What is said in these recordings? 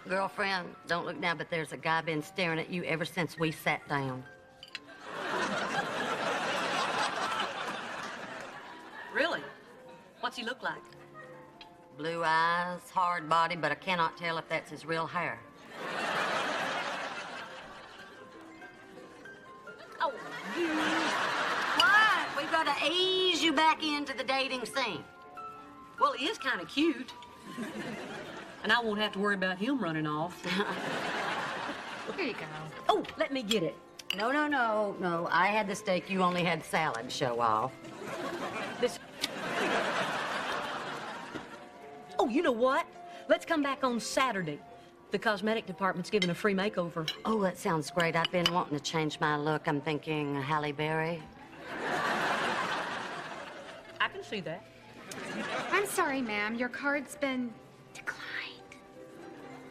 Girlfriend, don't look now, but there's a guy been staring at you ever since we sat down. Really? What's he look like? Blue eyes, hard body, but I cannot tell if that's his real hair. Oh, what? We've got to ease you back into the dating scene. Well, he is kind of cute. And I won't have to worry about him running off. Here you go. Oh, let me get it. No. I had the steak. You only had salad to show off. This... Oh, you know what? Let's come back on Saturday. The cosmetic department's giving a free makeover. Oh, that sounds great. I've been wanting to change my look. I'm thinking Halle Berry. I can see that. I'm sorry, ma'am. Your card's been declined.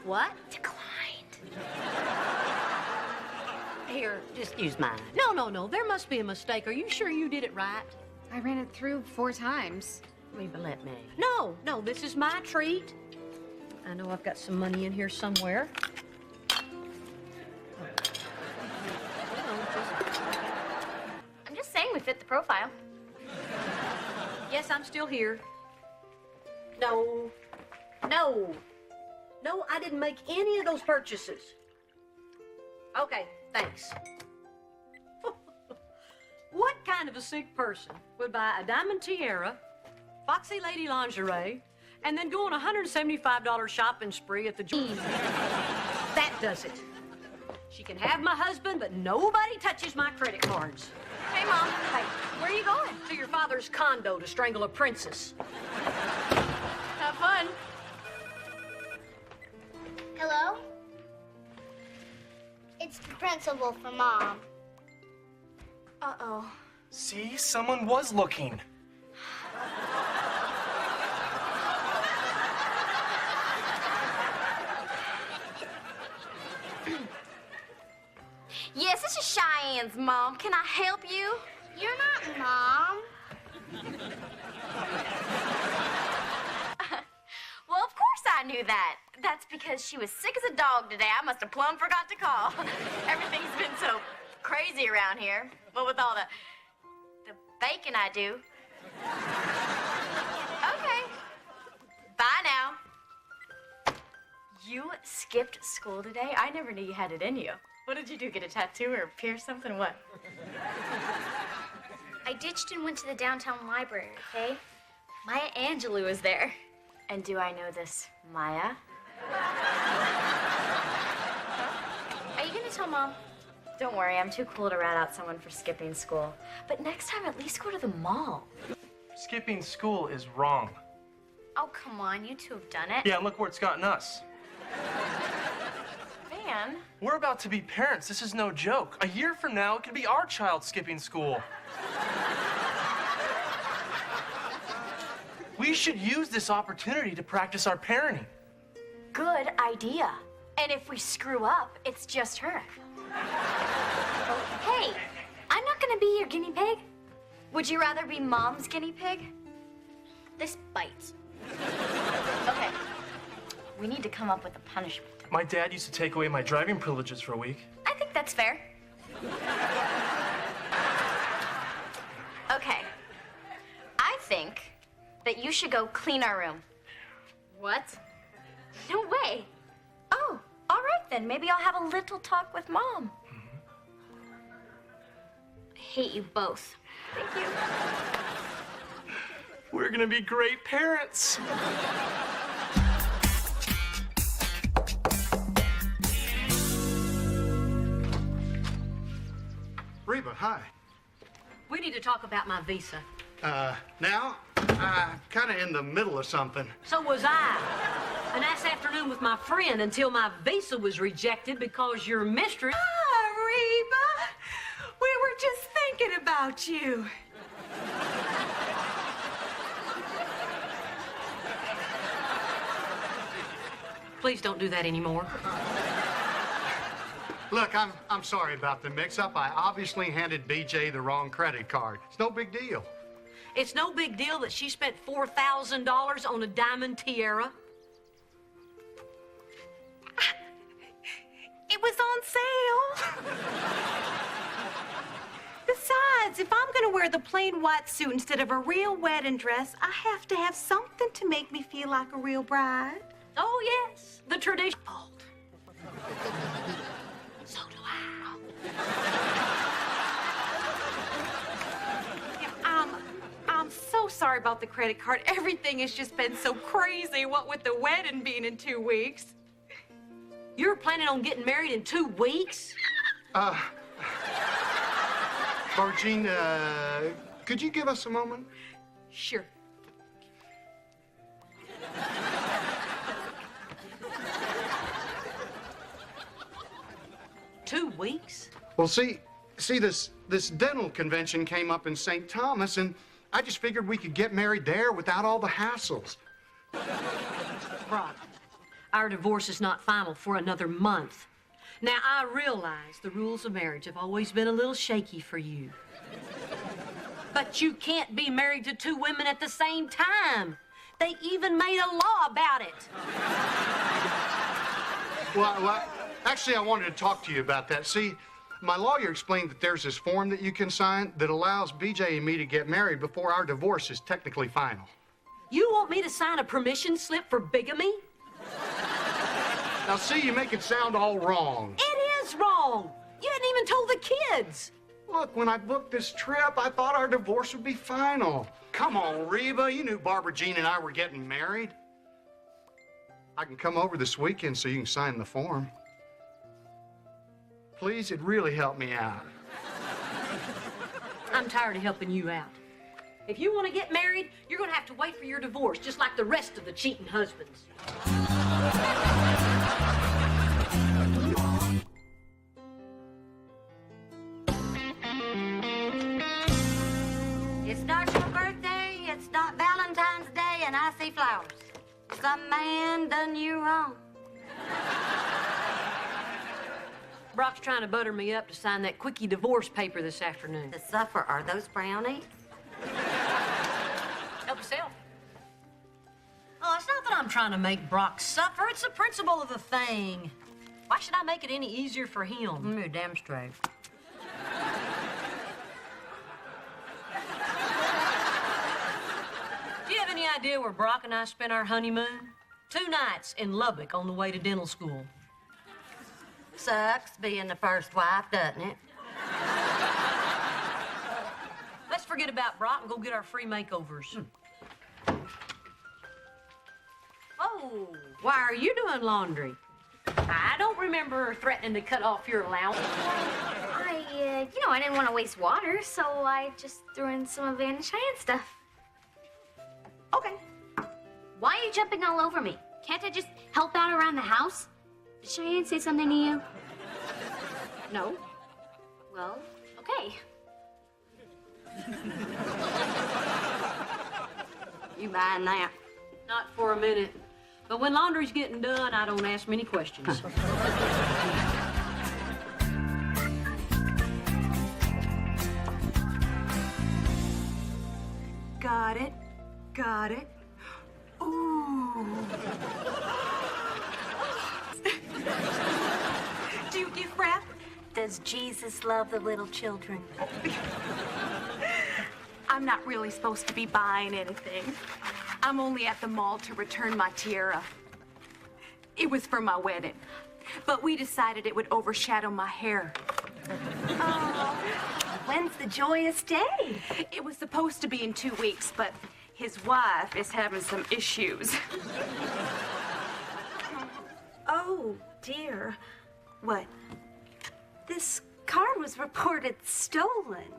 What? Declined. Here, just use mine. No. There must be a mistake. Are you sure you did it right? I ran it through 4 times. Let me. No, this is my treat. I know I've got some money in here somewhere. I'm just saying we fit the profile. Yes, I'm still here. No, I didn't make any of those purchases. Okay, thanks. What kind of a sick person would buy a diamond tiara, Foxy Lady lingerie, and then go on a $175 shopping spree at the jeweler? That does it. She can have my husband, but nobody touches my credit cards. Hey, Mom. Hey, where are you going? To your father's condo to strangle a princess. Have fun. Hello? It's the principal for Mom. Uh-oh. See, someone was looking. Yes, this is Cheyenne's mom. Can I help you? You're not Mom. Well, of course I knew that. That's because she was sick as a dog today. I must have plumb forgot to call. Everything's been so crazy around here. Well, with all the bacon I do. Okay. Bye now. You skipped school today? I never knew you had it in you. What did you do? Get a tattoo or pierce something? What? I ditched and went to the downtown library, okay? Maya Angelou is there. And do I know this Maya? Are you gonna tell Mom? Don't worry, I'm too cool to rat out someone for skipping school. But next time, at least go to the mall. Skipping school is wrong. Oh, come on, you two have done it. Yeah, and look where it's gotten us. Man. We're about to be parents. This is no joke. A year from now, it could be our child skipping school. We should use this opportunity to practice our parenting. Good idea. And if we screw up, it's just her. Hey, I'm not gonna be your guinea pig. Would you rather be Mom's guinea pig? This bites. Okay. We need to come up with a punishment. My dad used to take away my driving privileges for a week. I think that's fair. Okay. I think that you should go clean our room. What? No way. Oh, all right then. Maybe I'll have a little talk with Mom. I hate you both. Thank you. We're gonna be great parents. Reba, hi. We need to talk about my visa. Now? I'm kind of in the middle of something. So was I. A nice afternoon with my friend until my visa was rejected because your mistress... Reba, we were just thinking about you. Please don't do that anymore. Look, I'm sorry about the mix-up. I obviously handed BJ the wrong credit card. It's no big deal. It's no big deal that she spent $4,000 on a diamond tiara. was on sale. Besides, if I'm gonna wear the plain white suit instead of a real wedding dress, I have to have something to make me feel like a real bride. Oh, yes, the tradition. So do I. I'm so sorry about the credit card. Everything has just been so crazy, what with the wedding being in 2 weeks. You're planning on getting married in 2 weeks? Barbara Jean, could you give us a moment? Sure. Two weeks? Well, see, this dental convention came up in St. Thomas, and I just figured we could get married there without all the hassles. Brock, our divorce is not final for another month. Now, I realize the rules of marriage have always been a little shaky for you. But you can't be married to 2 women at the same time. They even made a law about it. Well, actually, I wanted to talk to you about that. See, my lawyer explained that there's this form that you can sign that allows BJ and me to get married before our divorce is technically final. You want me to sign a permission slip for bigamy? Now, see, you make it sound all wrong. It is wrong. You hadn't even told the kids. Look, when I booked this trip, I thought our divorce would be final. Come on, Reba, you knew Barbara Jean and I were getting married. I can come over this weekend so you can sign the form. Please, it'd really help me out. I'm tired of helping you out. If you want to get married, you're going to have to wait for your divorce, just like the rest of the cheating husbands. It's not your birthday, it's not Valentine's Day, and I see flowers. Some man done you wrong. Brock's trying to butter me up to sign that quickie divorce paper this afternoon. To suffer are those brownies? Help yourself. Oh, it's not that I'm trying to make Brock suffer. It's the principle of the thing. Why should I make it any easier for him? You're damn straight. Do you have any idea where Brock and I spent our honeymoon? 2 nights in Lubbock on the way to dental school. Sucks being the first wife, doesn't it? Let's forget about Brock and go get our free makeovers. Oh, why are you doing laundry? I don't remember threatening to cut off your allowance. I didn't want to waste water, so I just threw in some of Anna Cheyenne stuff. Okay. Why are you jumping all over me? Can't I just help out around the house? Did Cheyenne say something to you? No. Well, okay. You buying that? Not for a minute. But when laundry's getting done, I don't ask many questions. Got it. Got it. Ooh. Do you gift wrap? Does Jesus love the little children? I'm not really supposed to be buying anything. I'm only at the mall to return my tiara. It was for my wedding, but we decided it would overshadow my hair. When's the joyous day? It was supposed to be in 2 weeks, but his wife is having some issues. Oh, dear. What? This card was reported stolen.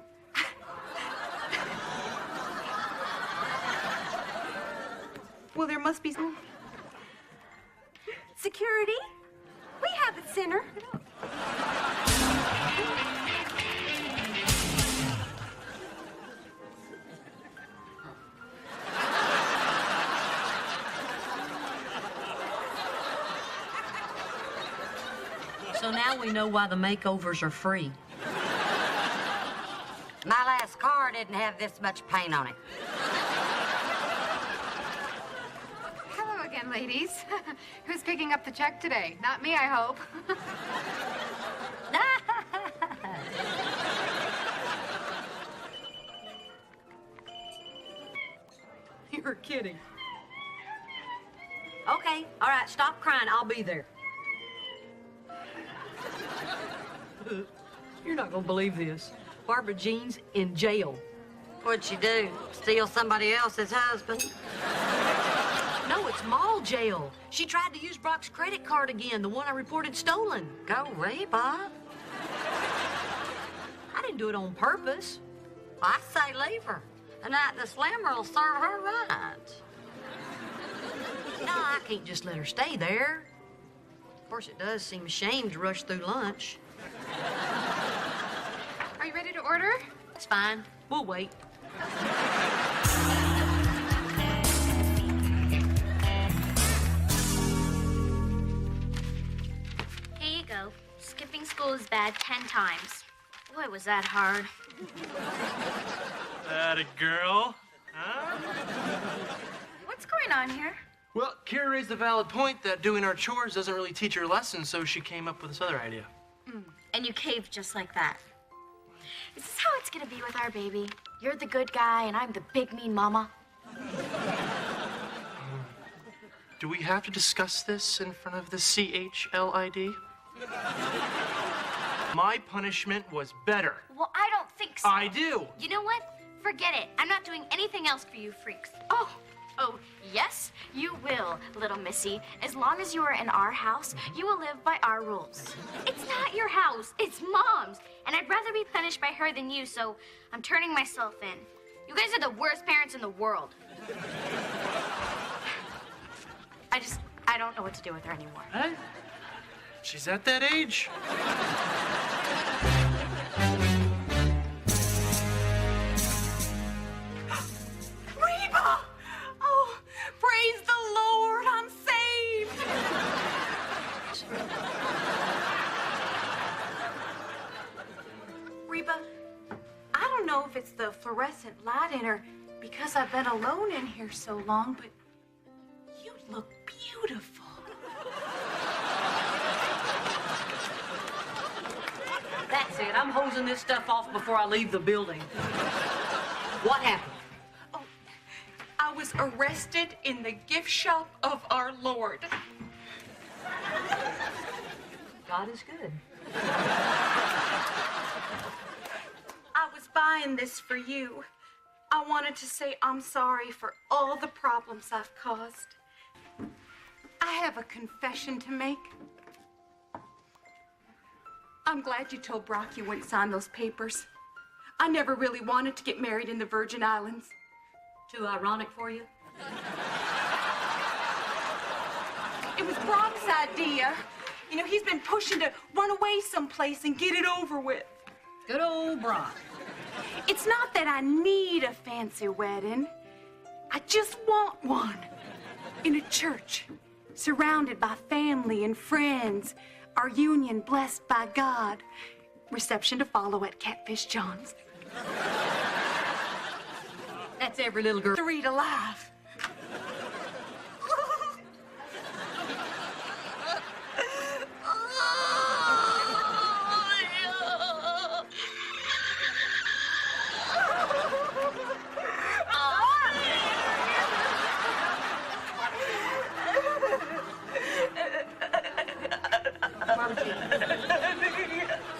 Well, there must be some... Security? We have a sinner. So now we know why the makeovers are free. My last car didn't have this much paint on it. Hello again, ladies. Who's picking up the check today? Not me, I hope. You're kidding. Okay, all right, stop crying. I'll be there. You're not gonna believe this. Barbara Jean's in jail. What'd she do? Steal somebody else's husband? No, it's mall jail. She tried to use Brock's credit card again, the one I reported stolen. Go, Reba. I didn't do it on purpose. I say leave her. The night the slammer will serve her right. No, I can't just let her stay there. Of course, it does seem a shame to rush through lunch. Are you ready to order? It's fine. We'll wait. Here you go. Skipping school is bad 10 times. Boy, was that hard. That a girl? Huh? What's going on here? Well, Kira raised a valid point that doing our chores doesn't really teach her lessons, so she came up with this other idea. And you caved just like that. Is this how it's gonna be with our baby? You're the good guy and I'm the big mean mama? Do we have to discuss this in front of the CHLID? My punishment was better. Well, I don't think so. I do. You know what? Forget it. I'm not doing anything else for you freaks. Oh, yes, you will, little missy. As long as you are in our house, you will live by our rules. It's not your house, it's Mom's. And I'd rather be punished by her than you, so I'm turning myself in. You guys are the worst parents in the world. I don't know what to do with her anymore. Huh? She's at that age. Reba! Oh, praise the Lord, I'm saved! Reba, I don't know if it's the fluorescent light in her because I've been alone in here so long, but you look beautiful. That's it. I'm hosing this stuff off before I leave the building. What happened? Oh, I was arrested in the gift shop of our Lord. God is good. I was buying this for you. I wanted to say I'm sorry for all the problems I've caused. I have a confession to make. I'm glad you told Brock you wouldn't sign those papers. I never really wanted to get married in the Virgin Islands. Too ironic for you? It was Brock's idea. You know, he's been pushing to run away someplace and get it over with. Good old Brock. It's not that I need a fancy wedding. I just want one. In a church, surrounded by family and friends. Our union blessed by God. Reception to follow at Catfish John's. That's every little girl. To read alive.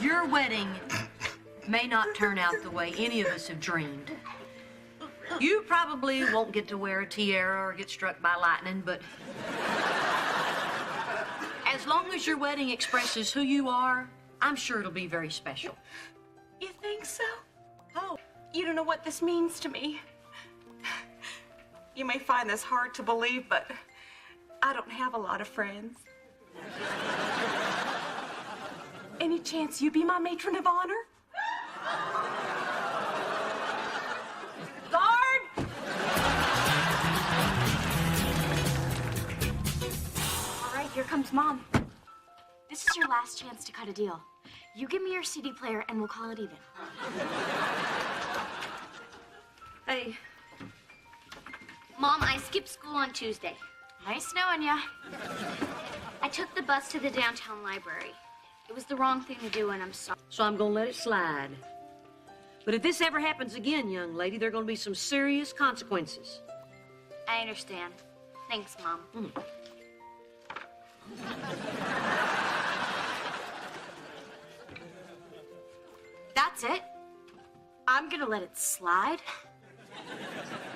Your wedding may not turn out the way any of us have dreamed. You probably won't get to wear a tiara or get struck by lightning, but as long as your wedding expresses who you are, I'm sure it'll be very special. You think so? Oh, you don't know what this means to me. You may find this hard to believe, but I don't have a lot of friends. Any chance you be my matron of honor? Guard! All right, here comes Mom. This is your last chance to cut a deal. You give me your CD player and we'll call it even. Hey, Mom, I skipped school on Tuesday. Nice knowing ya. I took the bus to the downtown library. It was the wrong thing to do, and I'm sorry. so I'm gonna let it slide. But if this ever happens again, young lady, there are gonna be some serious consequences. I understand. Thanks, Mom. That's it? I'm gonna let it slide?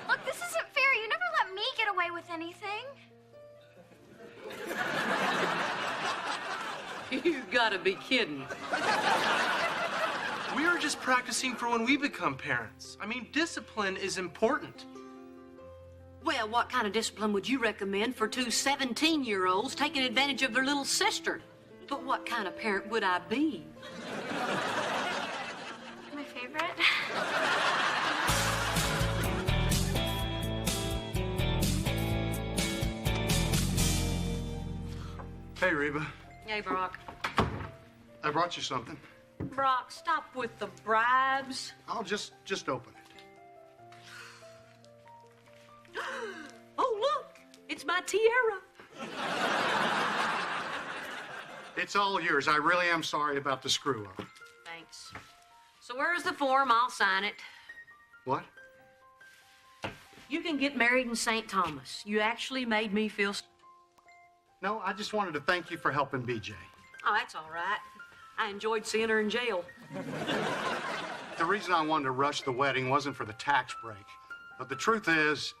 Look, this isn't fair. You never let me get away with anything. You gotta be kidding. We are just practicing for when we become parents. I mean, discipline is important. Well, what kind of discipline would you recommend for two 17-year-olds taking advantage of their little sister? But what kind of parent would I be? My favorite. Hey, Reba. Hey, Brock. I brought you something. Brock, stop with the bribes. I'll just open it. Oh, look, it's my tiara. It's all yours. I really am sorry about the screw up. Thanks. So where's the form? I'll sign it. What? You can get married in St. Thomas. You actually made me feel... No, I just wanted to thank you for helping BJ. Oh, that's all right. I enjoyed seeing her in jail. The reason I wanted to rush the wedding wasn't for the tax break. But the truth is,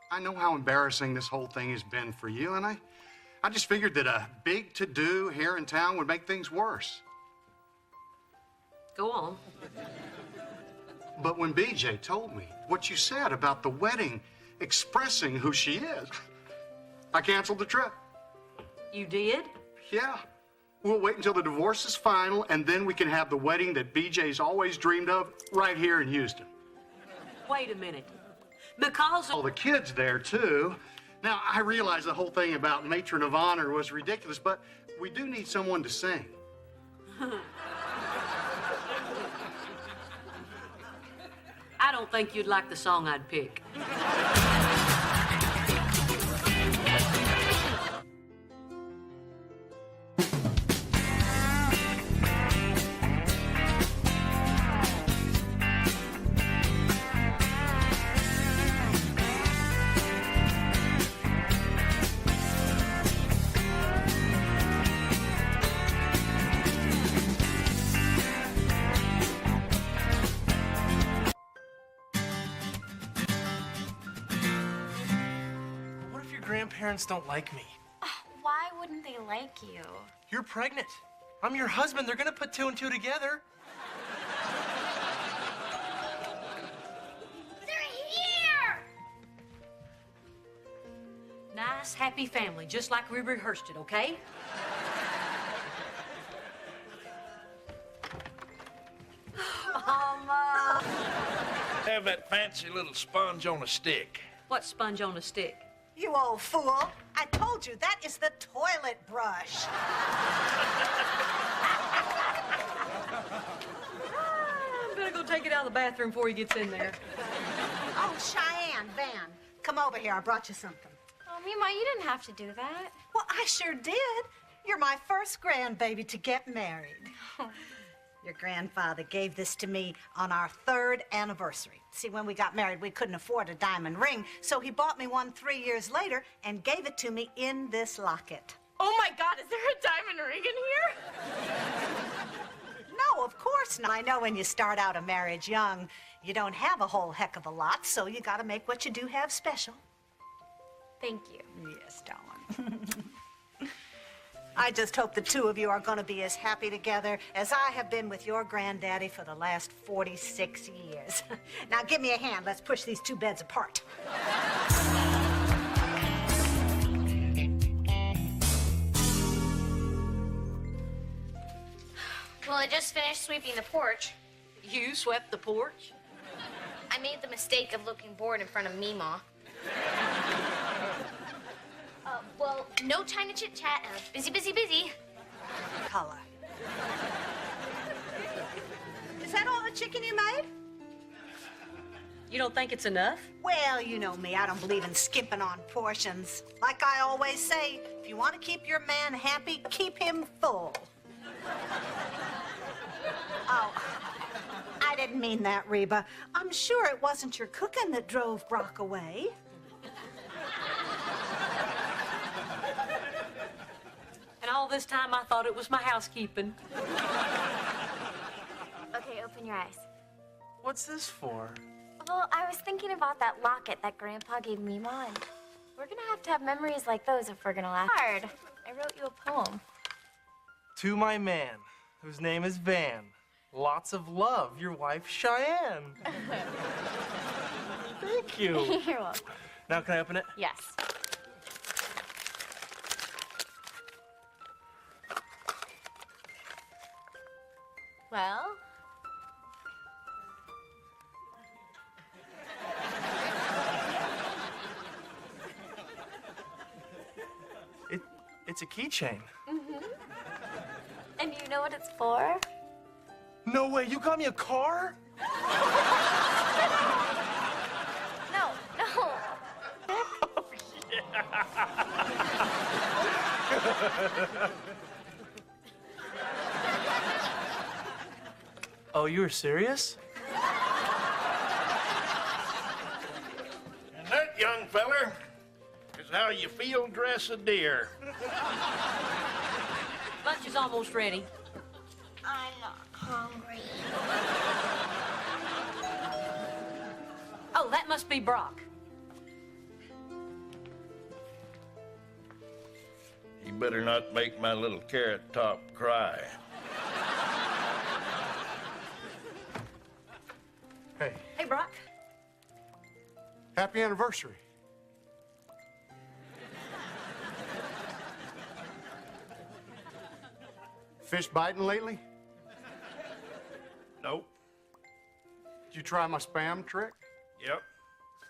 I know how embarrassing this whole thing has been for you, and I just figured that a big to-do here in town would make things worse. Go on. But when BJ told me what you said about the wedding expressing who she is, I canceled the trip. You did? Yeah. We'll wait until the divorce is final, and then we can have the wedding that BJ's always dreamed of right here in Houston. Wait a minute. Because All the kids there, too. Now, I realize the whole thing about matron of honor was ridiculous, but we do need someone to sing. I don't think you'd like the song I'd pick. What if your grandparents don't like me? Why wouldn't they like you? You're pregnant. I'm your husband. They're gonna put two and two together. They're here! Nice, happy family, just like we rehearsed it, okay? Mama! Have that fancy little sponge on a stick. What sponge on a stick? You old fool. I told you that is the toilet brush. Better go take it out of the bathroom before he gets in there. Oh, Cheyenne, Van, come over here. I brought you something. Oh, Mima, you didn't have to do that. Well, I sure did. You're my first grandbaby to get married. Your grandfather gave this to me on our 3rd anniversary. See, when we got married, we couldn't afford a diamond ring, so he bought me one 3 years later and gave it to me in this locket. Oh my God, is there a diamond ring in here? No, of course not. I know when you start out a marriage young, you don't have a whole heck of a lot, so you gotta make what you do have special. Thank you. Yes, darling. I just hope the two of you are going to be as happy together as I have been with your granddaddy for the last 46 years. Now, give me a hand. Let's push these two beds apart. Well, I just finished sweeping the porch. You swept the porch? I made the mistake of looking bored in front of Mima. Well, no time to chit-chat. Busy, busy, busy. Color. Is that all the chicken you made? You don't think it's enough? Well, you know me. I don't believe in skimping on portions. Like I always say, if you want to keep your man happy, keep him full. Oh, I didn't mean that, Reba. I'm sure it wasn't your cooking that drove Brock away. this time I thought it was my housekeeping. Okay, open your eyes. What's this for? Well, I was thinking about that locket that Grandpa gave me, Ma, and we're gonna have to have memories like those if we're gonna laugh hard. I wrote you a poem. To my man, whose name is Van. Lots of love, your wife, Cheyenne. Thank you. You're welcome. Now, can I open it? Yes. Well, It's a keychain. and you know what it's for? No way, you got me a car? No, no. Oh, you were serious? And that, young feller, is how you feel dress a deer. Lunch is almost ready. I'm not hungry. Oh, that must be Brock. You better not make my little carrot top cry. Hey, Hey, Brock. happy anniversary. Fish biting lately? Nope. Did you try my spam trick? Yep.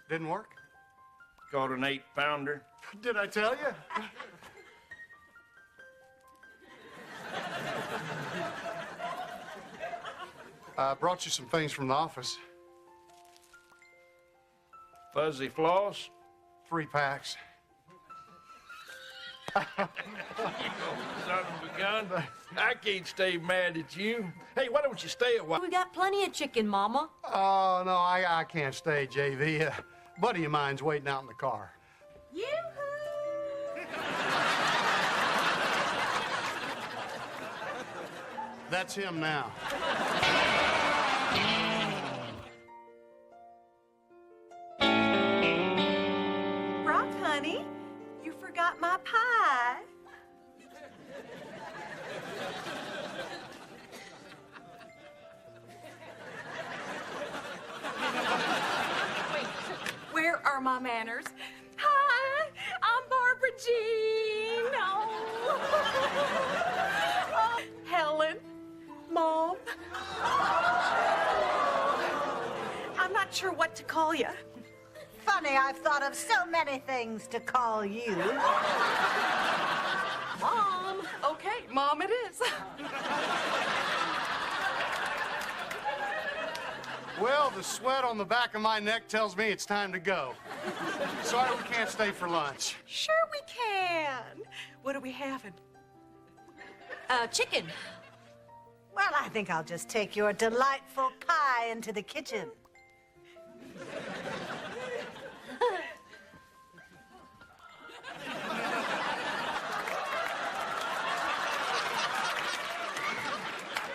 Didn't work? Caught an 8-pounder. Did I tell you? I brought you some things from the office. Fuzzy floss. 3 packs. Son of a gun. I can't stay mad at you. Hey, why don't you stay a while? We got plenty of chicken, Mama. Oh, no, I can't stay, JV. A buddy of mine's waiting out in the car. That's him now. Brock, honey, you forgot my pie. Where are my manners? Hi, I'm Barbara Jean. Oh. Helen, Mom. I'm not sure what to call you. Funny, I've thought of so many things to call you. Mom. Okay, Mom it is. Well, the sweat on the back of my neck tells me it's time to go. Sorry we can't stay for lunch. Sure we can. What are we having? Chicken. Well, I think I'll just take your delightful pie into the kitchen.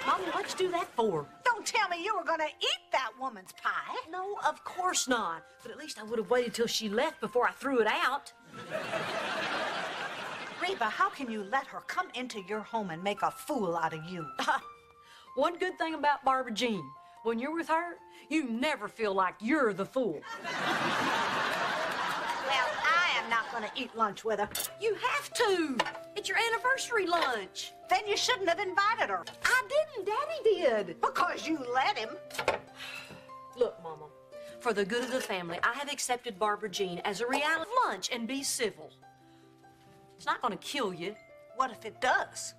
Mama, what'd you do that for? Don't tell me you were gonna eat that woman's pie. No, of course not. But at least I would have waited till she left before I threw it out. Reba, how can you let her come into your home and make a fool out of you? One good thing about Barbara Jean, when you're with her, you never feel like you're the fool. Well, I am not gonna eat lunch with her. You have to. It's your anniversary lunch. Then you shouldn't have invited her. I didn't. Daddy did. Because you let him. Look, Mama, for the good of the family, I have accepted Barbara Jean as a reality lunch and be civil. It's not going to kill you. What if it does?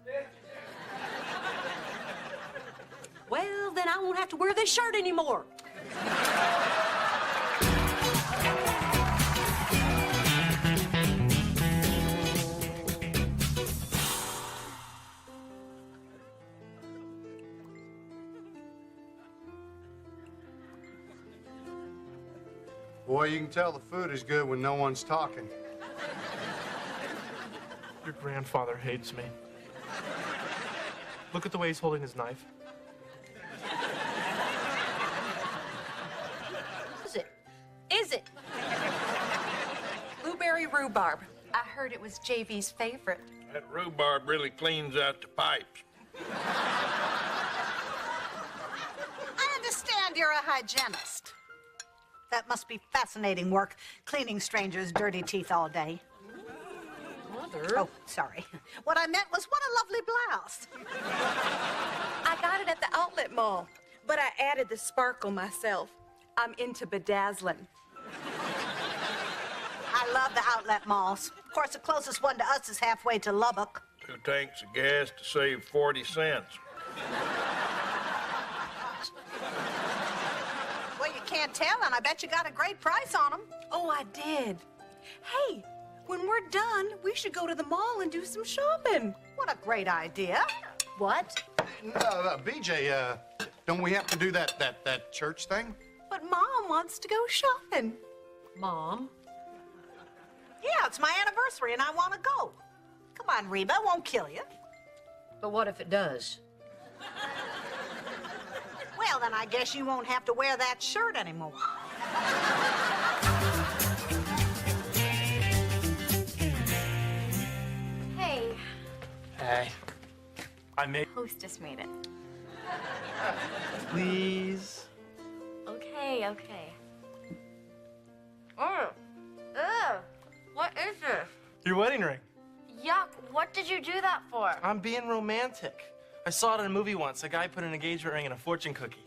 Well, then I won't have to wear this shirt anymore. Boy, you can tell the food is good when no one's talking. Your grandfather hates me. Look at the way he's holding his knife. Is it? Blueberry rhubarb. I heard it was JV's favorite. That rhubarb really cleans out the pipes. I understand you're a hygienist. That must be fascinating work, cleaning strangers' dirty teeth all day. Mother. Oh, sorry. What I meant was, what a lovely blouse. I got it at the outlet mall, but I added the sparkle myself. I'm into bedazzling. I love the outlet malls. Of course, the closest one to us is halfway to Lubbock. 2 tanks of gas to save 40 cents. Well, you can't tell, and I bet you got a great price on them. Oh, I did. Hey, when we're done, we should go to the mall and do some shopping. What a great idea. What? BJ, don't we have to do that church thing? But Mom wants to go shopping. Mom? Yeah, it's my anniversary, and I want to go. Come on, Reba, it won't kill you. But what if it does? Well, then I guess you won't have to wear that shirt anymore. Hey, Hey. I made... hostess made it. Please. Okay. Ugh. What is this? Your wedding ring. Yuck, what did you do that for? I'm being romantic. I saw it in a movie once. A guy put an engagement ring in a fortune cookie.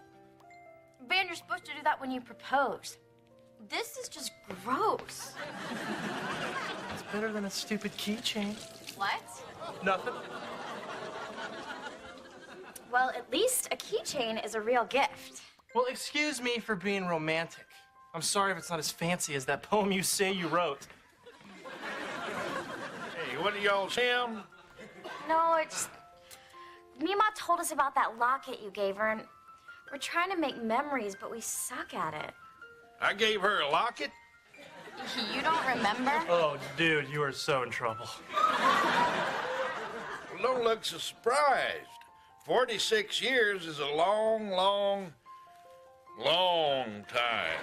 Ben, you're supposed to do that when you propose. This is just gross. It's better than a stupid keychain. What? Nothing. Well, at least a keychain is a real gift. Well, excuse me for being romantic. I'm sorry if it's not as fancy as that poem you say you wrote. Hey, what do y'all Sam? No, it's... Mima told us about that locket you gave her, and we're trying to make memories, but we suck at it. I gave her a locket? You don't remember? Oh, dude, you are so in trouble. Well, don't look so surprised. 46 years is a long, long, long time.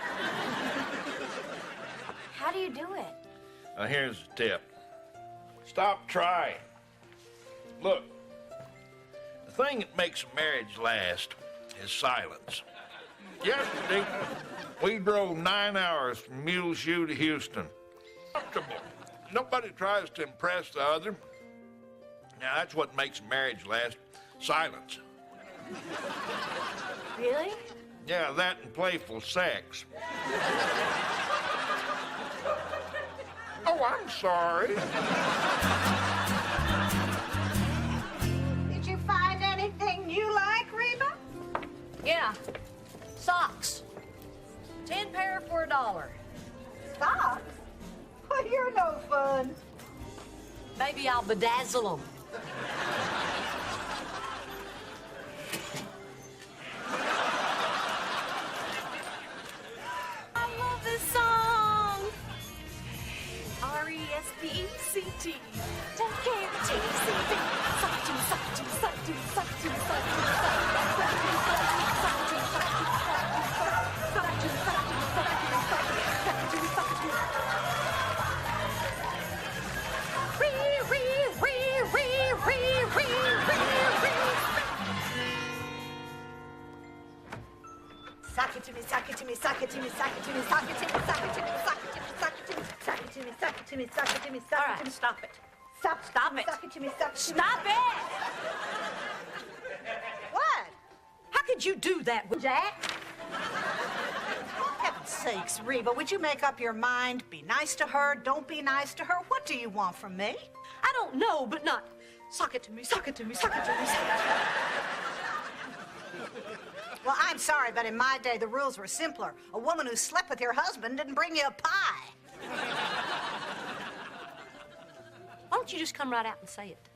How do you do it? Now, here's the tip. Stop trying. Look, the thing that makes a marriage last is silence. Yesterday, we drove 9 hours from Muleshoe to Houston. Comfortable. Nobody tries to impress the other. Now, that's what makes a marriage last. Silence. Really? Yeah, that and playful sex. Oh, I'm sorry. Did you find anything you like, Reba? Yeah. Socks. 10 pair for $1. Socks? Well, you're no fun. Maybe I'll bedazzle them. I love this song. R-E-S-P-E-C-T. Take care of T-C-T. Suck-a-tee, suck-a-tee, suck-a-tee, suck-a-tee, Suck it to me, suck it to me, suck it to me, suck it to me, suck it to me, suck it to me, suck it to me, suck it to me, suck it to me, suck it to me, suck it to me, suck All it to right, me. stop it. Stop it. Suck it to me, suck it to me. Stop it! What? How could you do that, Jack? For heaven's sakes, Reba, would you make up your mind? Be nice to her, don't be nice to her. What do you want from me? I don't know, but not. Suck it to me, suck it to me, suck it to me, suck it to me. Well, I'm sorry, but in my day, the rules were simpler. A woman who slept with your husband didn't bring you a pie. Why don't you just come right out and say it?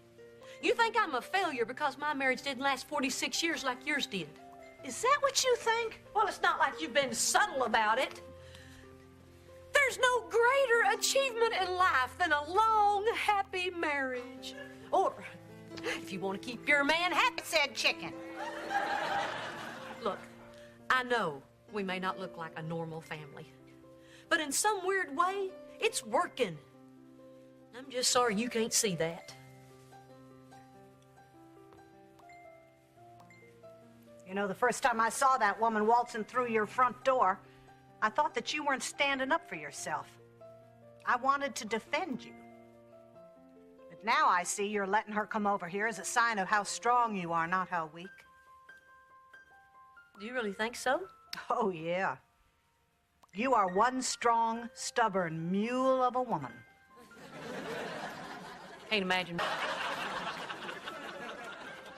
You think I'm a failure because my marriage didn't last 46 years like yours did. Is that what you think? Well, it's not like you've been subtle about it. There's no greater achievement in life than a long, happy marriage. Or If you want to keep your man happy. Said chicken. Look, I know we may not look like a normal family, but in some weird way, it's working. I'm just sorry you can't see that. You know, the first time I saw that woman waltzing through your front door, I thought that you weren't standing up for yourself. I wanted to defend you. But now I see you're letting her come over here as a sign of how strong you are, not how weak. Do you really think so? Oh, yeah. You are one strong, stubborn mule of a woman. Can't imagine.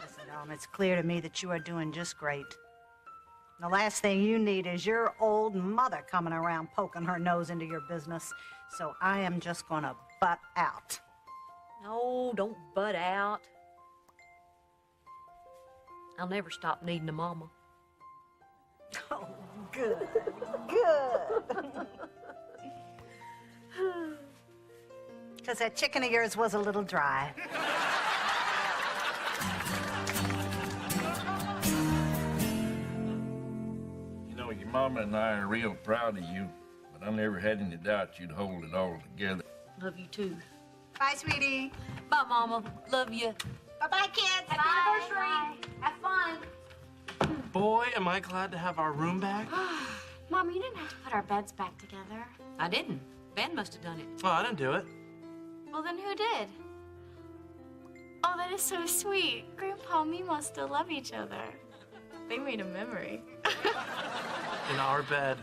Listen, it's clear to me that you are doing just great. The last thing you need is your old mother coming around poking her nose into your business. So I am just gonna butt out. No, don't butt out. I'll never stop needing a mama. Oh, good, good. Because that chicken of yours was a little dry. You know, your mama and I are real proud of you, but I never had any doubt you'd hold it all together. Love you too. Bye, sweetie. Bye, Mama. Love you. Bye-bye, kids. Happy anniversary. Have fun. Boy, am I glad to have our room back. Mom, you didn't have to put our beds back together. I didn't. Ben must have done it. Oh, I didn't do it. Well, then who did? Oh, that is so sweet. Grandpa and Mima still love each other. They made a memory. In our bed.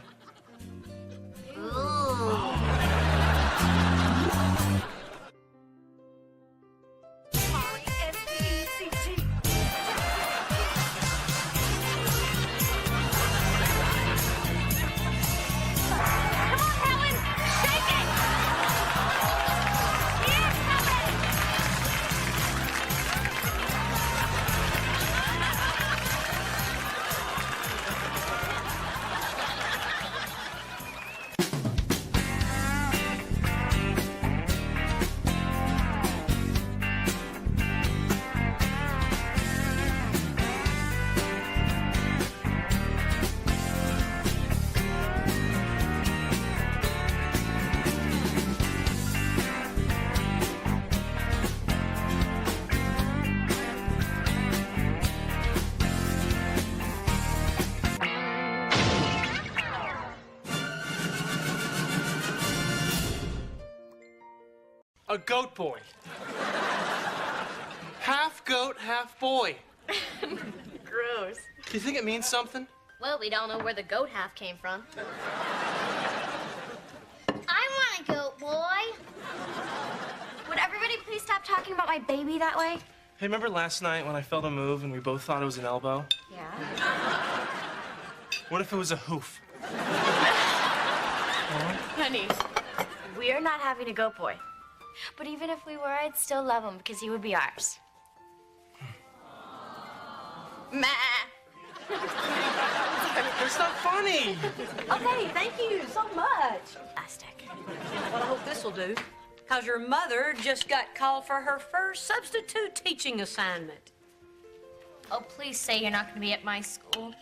A goat boy. Half goat, half boy. Gross. Do you think it means something? Well, we don't know where the goat half came from. I want a goat boy. Would everybody please stop talking about my baby that way? Hey, remember last night when I felt a move and we both thought it was an elbow? Yeah. What if it was a hoof? Honey, we're not having a goat boy. But even if we were, I'd still love him because he would be ours. Meh. It's not funny. Okay, thank you so much. Plastic. Well, I hope this will do. Because your mother just got called for her first substitute teaching assignment. Oh, please say you're not going to be at my school.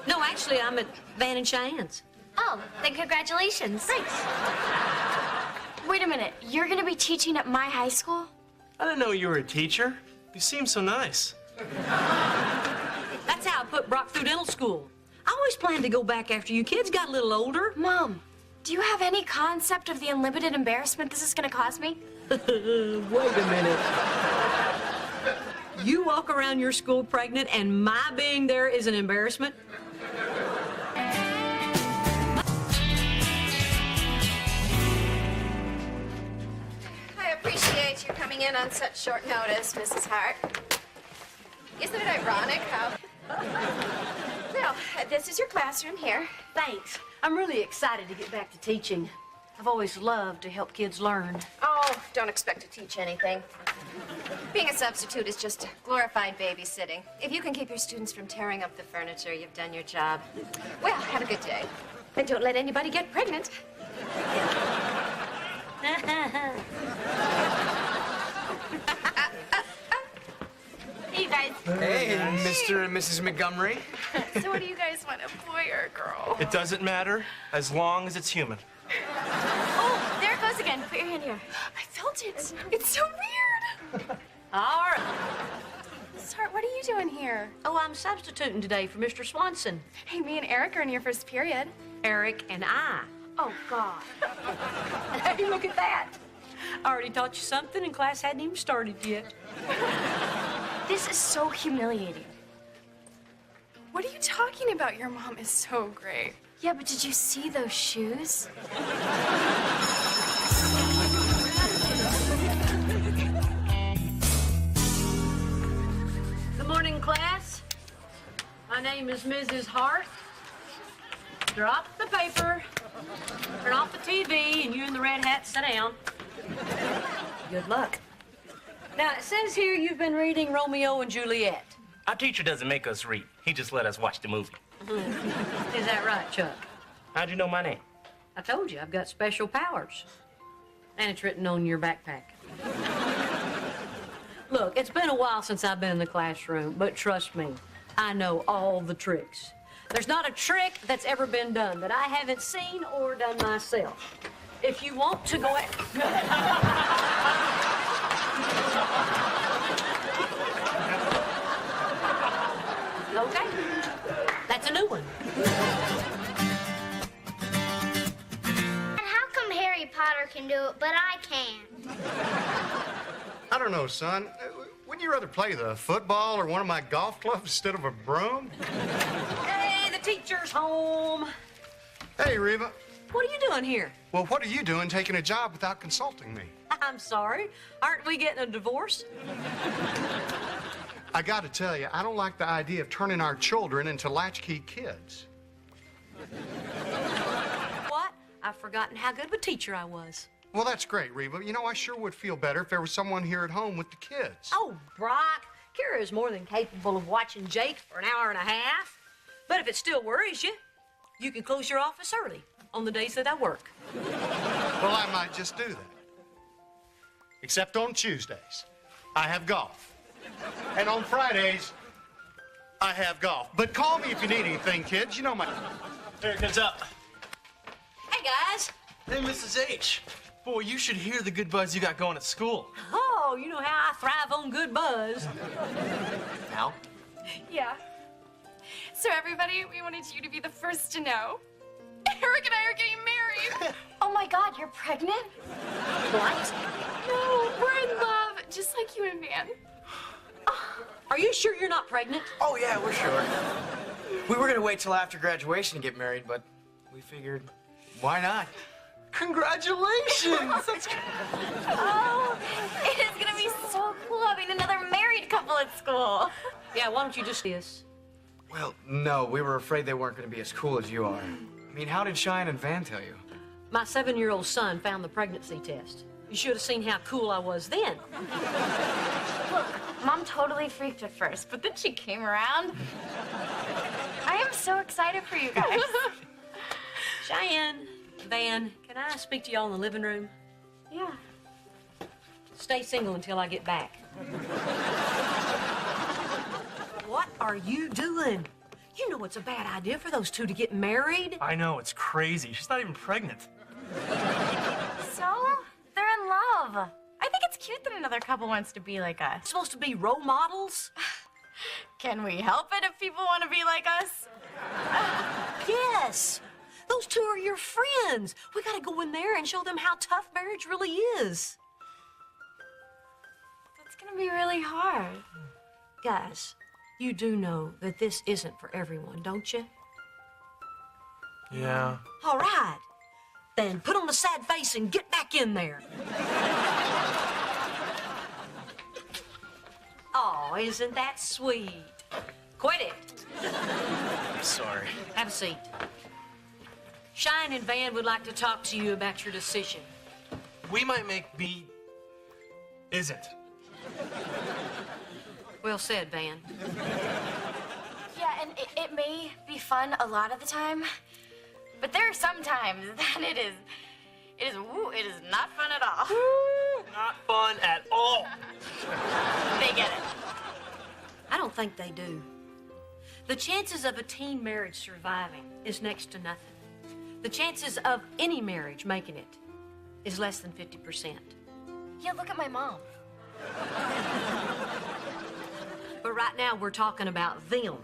No, actually, I'm at Van and Cheyenne's. Oh, then congratulations. Thanks. Wait a minute. You're going to be teaching at my high school? I didn't know you were a teacher. You seem so nice. That's how I put Brock through dental school. I always planned to go back after you kids got a little older. Mom, do you have any concept of the unlimited embarrassment this is going to cause me? Wait a minute. You walk around your school pregnant and my being there is an embarrassment? I appreciate you coming in on such short notice, Mrs. Hart. Isn't it ironic how... Well, this is your classroom here. Thanks. I'm really excited to get back to teaching. I've always loved to help kids learn. Oh, don't expect to teach anything. Being a substitute is just glorified babysitting. If you can keep your students from tearing up the furniture, you've done your job. Well, have a good day. And don't let anybody get pregnant. Hey, Mr. and Mrs. Montgomery. So what do you guys want, a boy or a girl? It doesn't matter as long as it's human. Oh, there it goes again. Put your hand here. I felt it. It's so weird. All right. Sir, what are you doing here? Oh, I'm substituting today for Mr. Swanson. Hey, me and Eric are in your first period. Eric and I. Oh, God. Hey, look at that. I already taught you something and class hadn't even started yet. This is so humiliating. What are you talking about? Your mom is so great. Yeah, but did you see those shoes? Good morning, class. My name is Mrs. Hart. Drop the paper, turn off the TV, and you and the red hat sit down. Good luck. Now, it says here you've been reading Romeo and Juliet. Our teacher doesn't make us read. He just let us watch the movie. Is that right, Chuck? How'd you know my name? I told you, I've got special powers. And it's written on your backpack. Look, it's been a while since I've been in the classroom, but trust me, I know all the tricks. There's not a trick that's ever been done that I haven't seen or done myself. If you want to go Okay, that's a new one. And how come Harry Potter can do it, but I can't? I don't know, son. Wouldn't you rather play the football or one of my golf clubs instead of a broom? Hey, the teacher's home. Hey, Reva. What are you doing here? Well, what are you doing taking a job without consulting me? I'm sorry. Aren't we getting a divorce? I gotta tell you, I don't like the idea of turning our children into latchkey kids. What? I've forgotten how good of a teacher I was. Well, that's great, Reva. You know, I sure would feel better if there was someone here at home with the kids. Oh, Brock, Kira is more than capable of watching Jake for an hour and a half. But if it still worries you, you can close your office early on the days that I work. Well, I might just do that. Except on Tuesdays, I have golf. And on Fridays, I have golf. But call me if you need anything, kids. You know my... Erica's up. Hey, guys. Hey, Mrs. H. Boy, you should hear the good buzz you got going at school. Oh, you know how I thrive on good buzz. Al? Yeah. So everybody, we wanted you to be the first to know. Eric and I are getting married. Oh my God, you're pregnant? What? No, we're in love, just like you and Van. Are you sure you're not pregnant? Oh, yeah, we're sure. We were gonna wait till after graduation to get married, but we figured, why not? Congratulations! That's Oh, it is gonna be so cool having another married couple at school. Yeah, why don't you just this? Well, no, we were afraid they weren't gonna be as cool as you are. I mean, how did Cheyenne and Van tell you? My 7-year-old son found the pregnancy test. You should have seen how cool I was then. Look, Mom totally freaked at first, but then she came around. I am so excited for you guys. Cheyenne, Van, can I speak to y'all in the living room? Yeah. Stay single until I get back. What are you doing? You know it's a bad idea for those two to get married. I know, it's crazy. She's not even pregnant. So, they're in love. I think it's cute that another couple wants to be like us. Supposed to be role models? Can we help it if people want to be like us? Yes. Those two are your friends. We gotta go in there and show them how tough marriage really is. That's gonna be really hard. Guys, you do know that this isn't for everyone, don't you? Yeah. All right. Then put on a sad face and get back in there. Oh, isn't that sweet? Quit it. I'm sorry. Have a seat. Cheyenne and Van would like to talk to you about your decision. We might make B... isn't. Well said, Van. Yeah, and it may be fun a lot of the time, but there are some times that it is not fun at all. Not fun at all. They get it. I don't think they do. The chances of a teen marriage surviving is next to nothing. The chances of any marriage making it is less than 50%. Yeah, look at my mom. But right now, we're talking about them.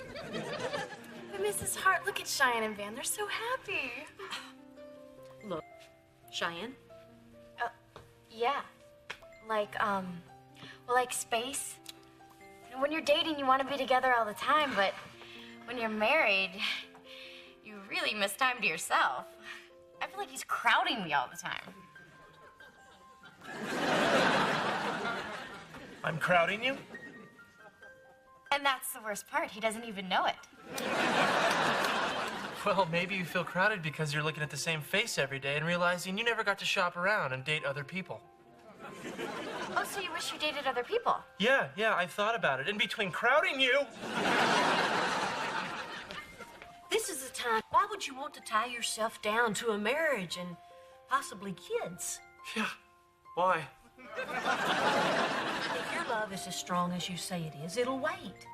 But Mrs. Hart, look at Cheyenne and Van. They're so happy. Look, Cheyenne? Yeah. Like, well, like space. And when you're dating, you want to be together all the time, but when you're married, you really miss time to yourself. I feel like he's crowding me all the time. I'm crowding you? And that's the worst part. He doesn't even know it. Well, maybe you feel crowded because you're looking at the same face every day and realizing you never got to shop around and date other people. Oh, so you wish you dated other people? Yeah, I thought about it. In between crowding you... This is the time. Why would you want to tie yourself down to a marriage and possibly kids? Yeah, why? If your love is as strong as you say it is, it'll wait.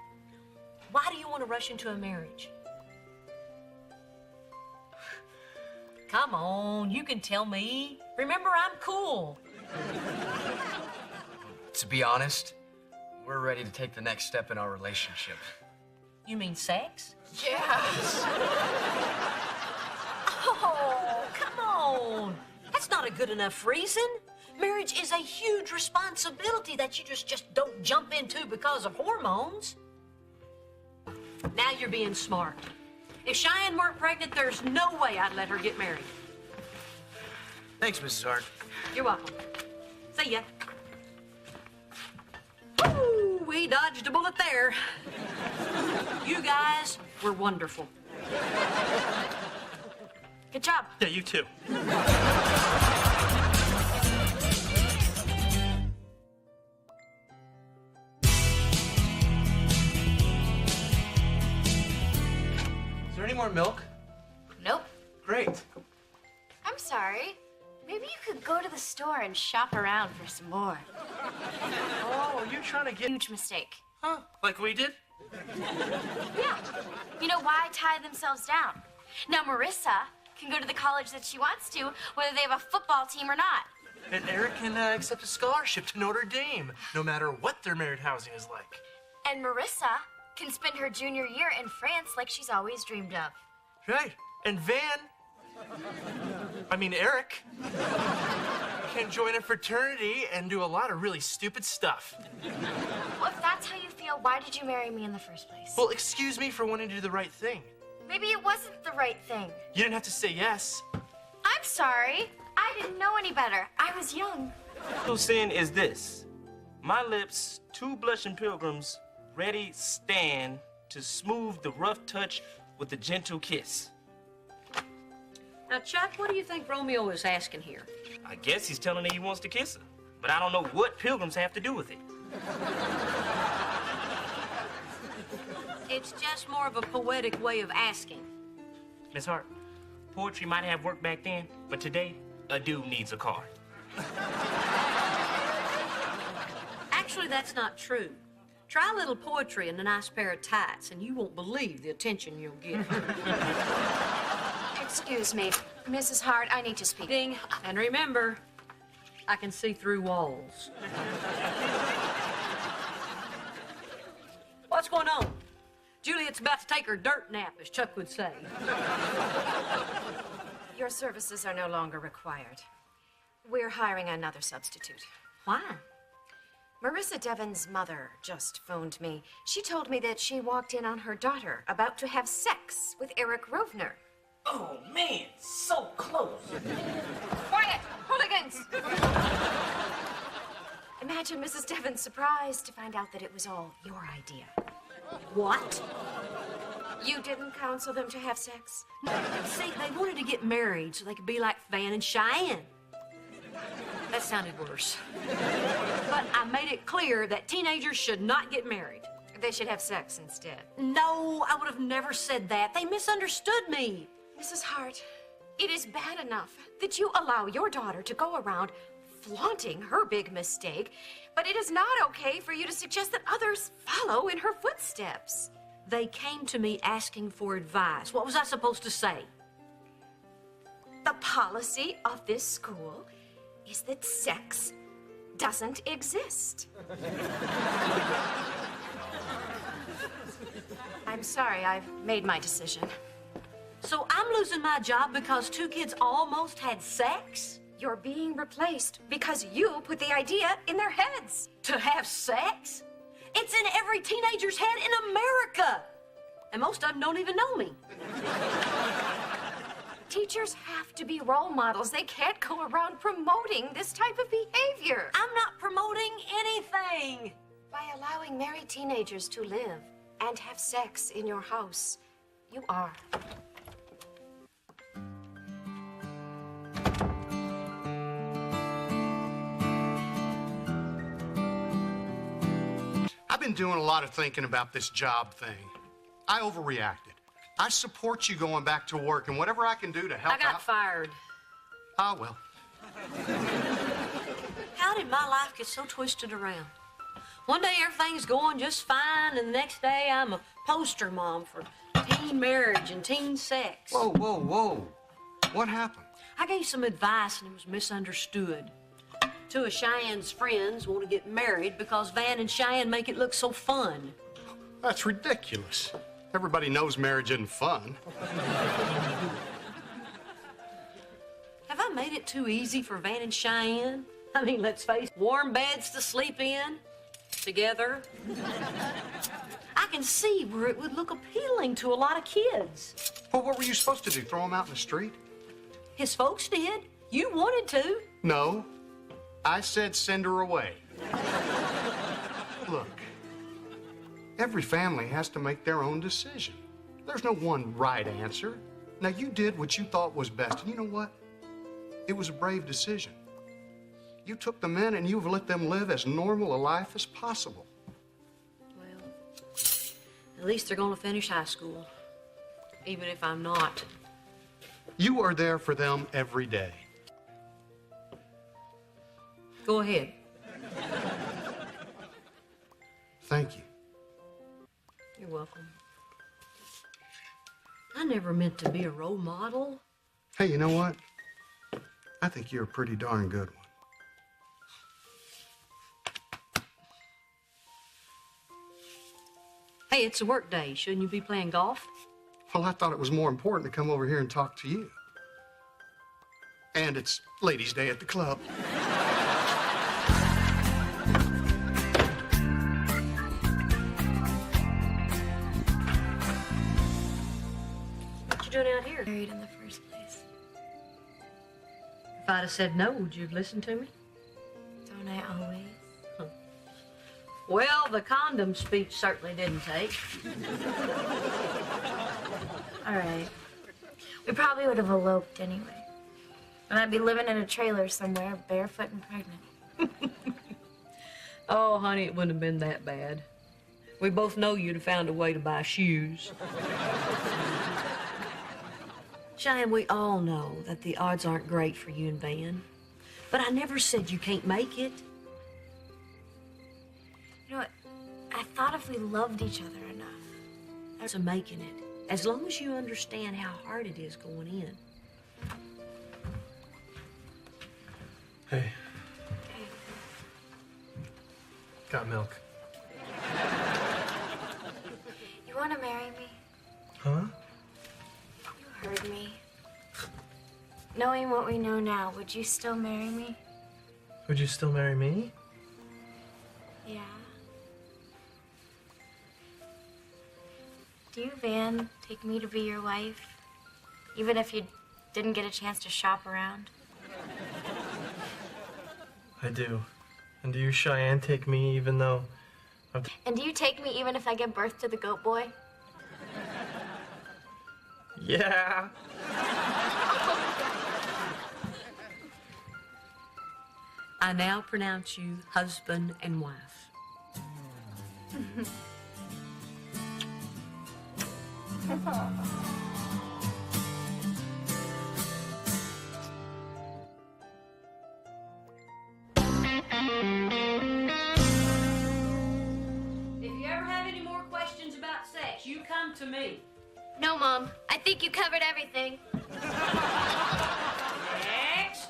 Why do you want to rush into a marriage? Come on, you can tell me. Remember, I'm cool. To be honest, we're ready to take the next step in our relationship. You mean sex? Yes. Oh, come on. That's not a good enough reason. Marriage is a huge responsibility that you just don't jump into because of hormones. Now you're being smart. If Cheyenne weren't pregnant, there's no way I'd let her get married. Thanks, Mrs. Hart. You're welcome. See ya. Woo, we dodged a bullet there. You guys were wonderful. Good job. Yeah, you too. Is there any more milk? Nope. Great. I'm sorry. Maybe you could go to the store and shop around for some more. Oh, are you trying to get... Huge mistake. Huh? Like we did? Yeah. You know, why tie themselves down? Now, Marissa can go to the college that she wants to, whether they have a football team or not. And Eric can accept a scholarship to Notre Dame, no matter what their married housing is like. And Marissa can spend her junior year in France like she's always dreamed of. Right. And Eric, can join a fraternity and do a lot of really stupid stuff. Well, if that's how you feel, why did you marry me in the first place? Well, excuse me for wanting to do the right thing. Maybe it wasn't the right thing. You didn't have to say yes. I'm sorry. I didn't know any better. I was young. True sin is this: my lips, two blushing pilgrims, ready stand to smooth the rough touch with a gentle kiss. Now, Chuck, what do you think Romeo is asking here? I guess he's telling her he wants to kiss her, but I don't know what pilgrims have to do with it. It's just more of a poetic way of asking. Miss Hart, poetry might have worked back then, but today, a dude needs a car. Actually, that's not true. Try a little poetry and a nice pair of tights, and you won't believe the attention you'll get. Excuse me, Mrs. Hart, I need to speak. Ding. And remember, I can see through walls. What's going on? Juliet's about to take her dirt nap, as Chuck would say. Your services are no longer required. We're hiring another substitute. Why? Marissa Devon's mother just phoned me. She told me that she walked in on her daughter about to have sex with Eric Rovner. Oh, man, so close. Quiet! Hooligans! Imagine Mrs. Devon's surprise to find out that it was all your idea. What? You didn't counsel them to have sex? See, they wanted to get married so they could be like Van and Cheyenne. That sounded worse. But I made it clear that teenagers should not get married. They should have sex instead. No, I would have never said that. They misunderstood me. Mrs. Hart, it is bad enough that you allow your daughter to go around flaunting her big mistake, But it is not okay for you to suggest that others follow in her footsteps. They came to me asking for advice. What was I supposed to say? The policy of this school is that sex doesn't exist. I'm sorry, I've made my decision. So I'm losing my job because 2 kids almost had sex? You're being replaced because you put the idea in their heads. To have sex? It's in every teenager's head in America. And most of them don't even know me. Teachers have to be role models. They can't go around promoting this type of behavior. I'm not promoting anything. By allowing married teenagers to live and have sex in your house, you are. I've been doing a lot of thinking about this job thing. I overreacted. I support you going back to work, and whatever I can do to help I got out. fired. Ah, well. How did my life get so twisted around? One day everything's going just fine, and the next day I'm a poster mom for teen marriage and teen sex. Whoa, whoa, whoa. What happened? I gave some advice and it was misunderstood. 2 of Cheyenne's friends want to get married because Van and Cheyenne make it look so fun. That's ridiculous. Everybody knows marriage isn't fun. Have I made it too easy for Van and Cheyenne? I mean, let's face it, warm beds to sleep in, together. I can see where it would look appealing to a lot of kids. Well, what were you supposed to do, throw them out in the street? His folks did. You wanted to. No. I said send her away. Look, every family has to make their own decision. There's no one right answer. Now, you did what you thought was best, and you know what? It was a brave decision. You took them in and you've let them live as normal a life as possible. Well, at least they're going to finish high school, even if I'm not. You are there for them every day. Go ahead. Thank you. You're welcome. I never meant to be a role model. Hey, you know what? I think you're a pretty darn good one. Hey, it's a work day. Shouldn't you be playing golf? Well, I thought it was more important to come over here and talk to you. And it's Ladies' Day at the club. What you doing out here? Married in the first place. If I'd have said no, would you have listened to me? Don't I always? Well, the condom speech certainly didn't take. All right. We probably would have eloped anyway. And I'd be living in a trailer somewhere, barefoot and pregnant. Oh, honey, it wouldn't have been that bad. We both know you'd have found a way to buy shoes. Cheyenne, we all know that the odds aren't great for you and Van. But I never said you can't make it. You know what? I thought if we loved each other enough. That's a making it. As long as you understand how hard it is going in. Hey. Got milk. You want to marry me? Huh? You heard me. Knowing what we know now, would you still marry me? Would you still marry me? Yeah. Do you, Van, take me to be your wife? Even if you didn't get a chance to shop around? I do. And do you, Cheyenne, take me even though And do you take me even if I give birth to the goat boy? Yeah. I now pronounce you husband and wife. you come to me. No, Mom. I think you covered everything. Next.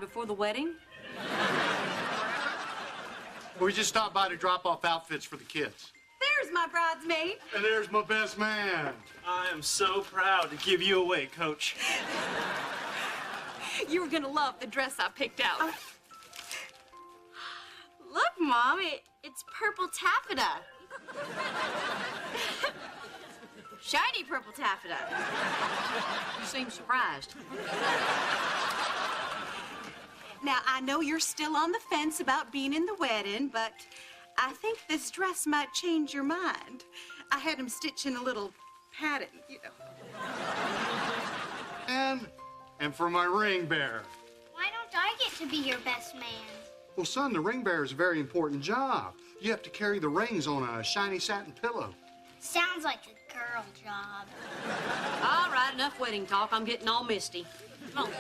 Before the wedding? We just stopped by to drop off outfits for the kids. There's my bridesmaid. And there's my best man. I am so proud to give you away, Coach. You were gonna love the dress I picked out. Look, Mom, it's purple taffeta. Shiny purple taffeta. You seem surprised. Now, I know you're still on the fence about being in the wedding, but I think this dress might change your mind. I had him stitch in a little pattern, you know. And for my ring bearer. Why don't I get to be your best man? Well, son, the ring bearer is a very important job. You have to carry the rings on a shiny satin pillow. Sounds like a girl job. All right, enough wedding talk. I'm getting all misty. Come on.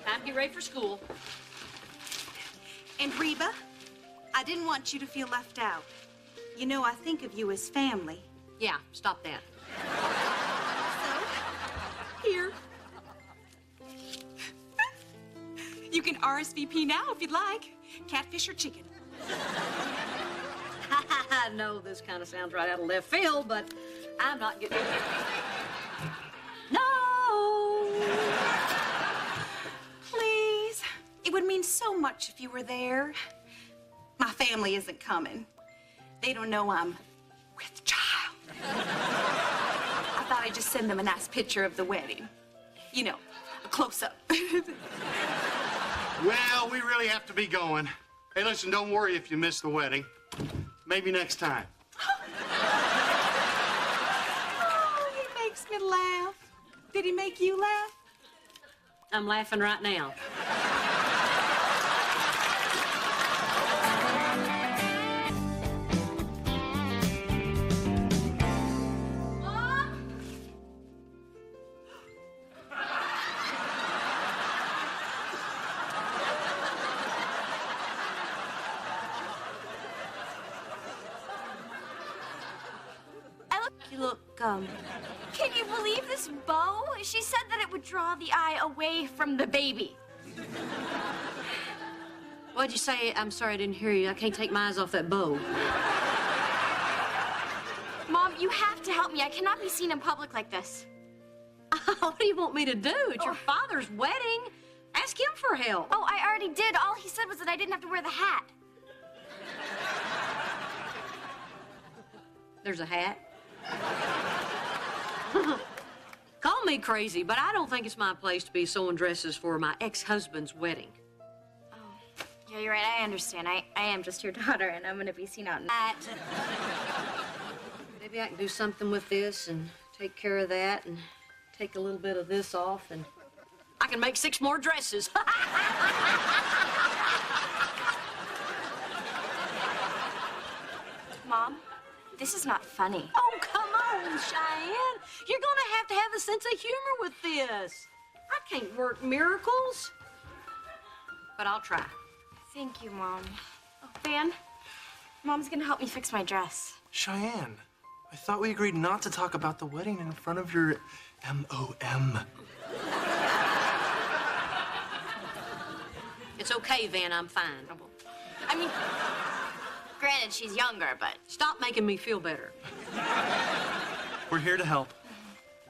Time to get ready for school. And Reba, I didn't want you to feel left out. You know, I think of you as family. Yeah, stop that. So, here. You can RSVP now if you'd like. Catfish or chicken. I know this kind of sounds right out of left field, but I'm not getting it. No! Please. It would mean so much if you were there. My family isn't coming. They don't know I'm with child. I thought I'd just send them a nice picture of the wedding. You know, a close-up. Well, we really have to be going. Hey, listen, don't worry if you miss the wedding. Maybe next time. Oh, he makes me laugh. Did he make you laugh? I'm laughing right now. You look, can you believe this bow? She said that it would draw the eye away from the baby. What'd you say? I'm sorry, I didn't hear you. I can't take my eyes off that bow. Mom, you have to help me. I cannot be seen in public like this. What do you want me to do? It's your father's wedding. Ask him for help. Oh, I already did. All he said was that I didn't have to wear the hat. There's a hat. Call me crazy, but I don't think it's my place to be sewing dresses for my ex-husband's wedding. Yeah, you're right. I understand. I am just your daughter, and I'm going to be seen out in that. Maybe I can do something with this and take care of that and take a little bit of this off, and I can make 6 more dresses. Mom, this is not funny. Oh, come on, Cheyenne. You're gonna have a sense of humor with this. I can't work miracles, but I'll try. Thank you, Mom. Oh, Van, Mom's gonna help me fix my dress. Cheyenne, I thought we agreed not to talk about the wedding in front of your M.O.M. It's okay, Van, I'm fine. I mean, granted, she's younger, but... Stop making me feel better. We're here to help.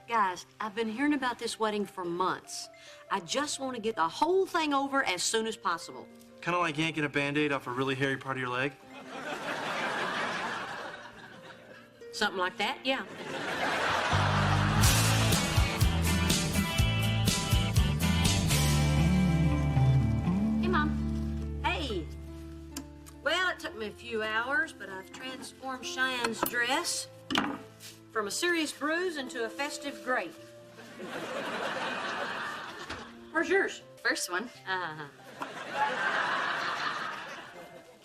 Guys, I've been hearing about this wedding for months. I just want to get the whole thing over as soon as possible. Kind of like yanking a Band-Aid off a really hairy part of your leg? Something like that, yeah. Hey, Mom. Hey. Well, it took me a few hours, but I've transformed Cheyenne's dress from a serious bruise into a festive grape. Where's yours? First one.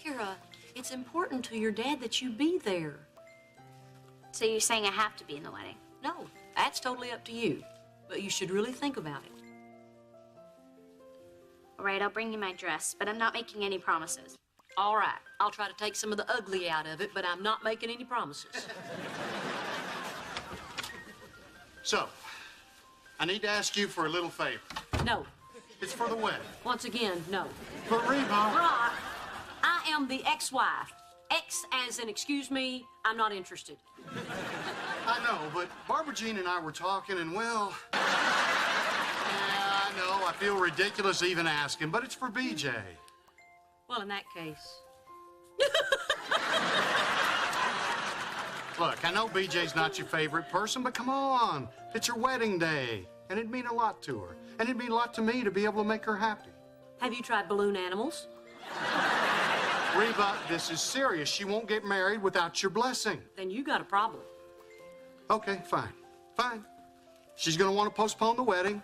Kira, it's important to your dad that you be there. So you're saying I have to be in the wedding? No, that's totally up to you. But you should really think about it. All right, I'll bring you my dress, but I'm not making any promises. All right, I'll try to take some of the ugly out of it, but I'm not making any promises. So, I need to ask you for a little favor. No. It's for the wedding. Once again, no. But Reba... Brock, I am the ex-wife. Ex as in, excuse me, I'm not interested. I know, but Barbara Jean and I were talking, and well... Yeah, I know, I feel ridiculous even asking, but it's for BJ. Well, in that case... Look, I know BJ's not your favorite person, but come on. It's her wedding day, and it'd mean a lot to her. And it'd mean a lot to me to be able to make her happy. Have you tried balloon animals? Reba, this is serious. She won't get married without your blessing. Then you got a problem. Okay, fine. Fine. She's gonna want to postpone the wedding.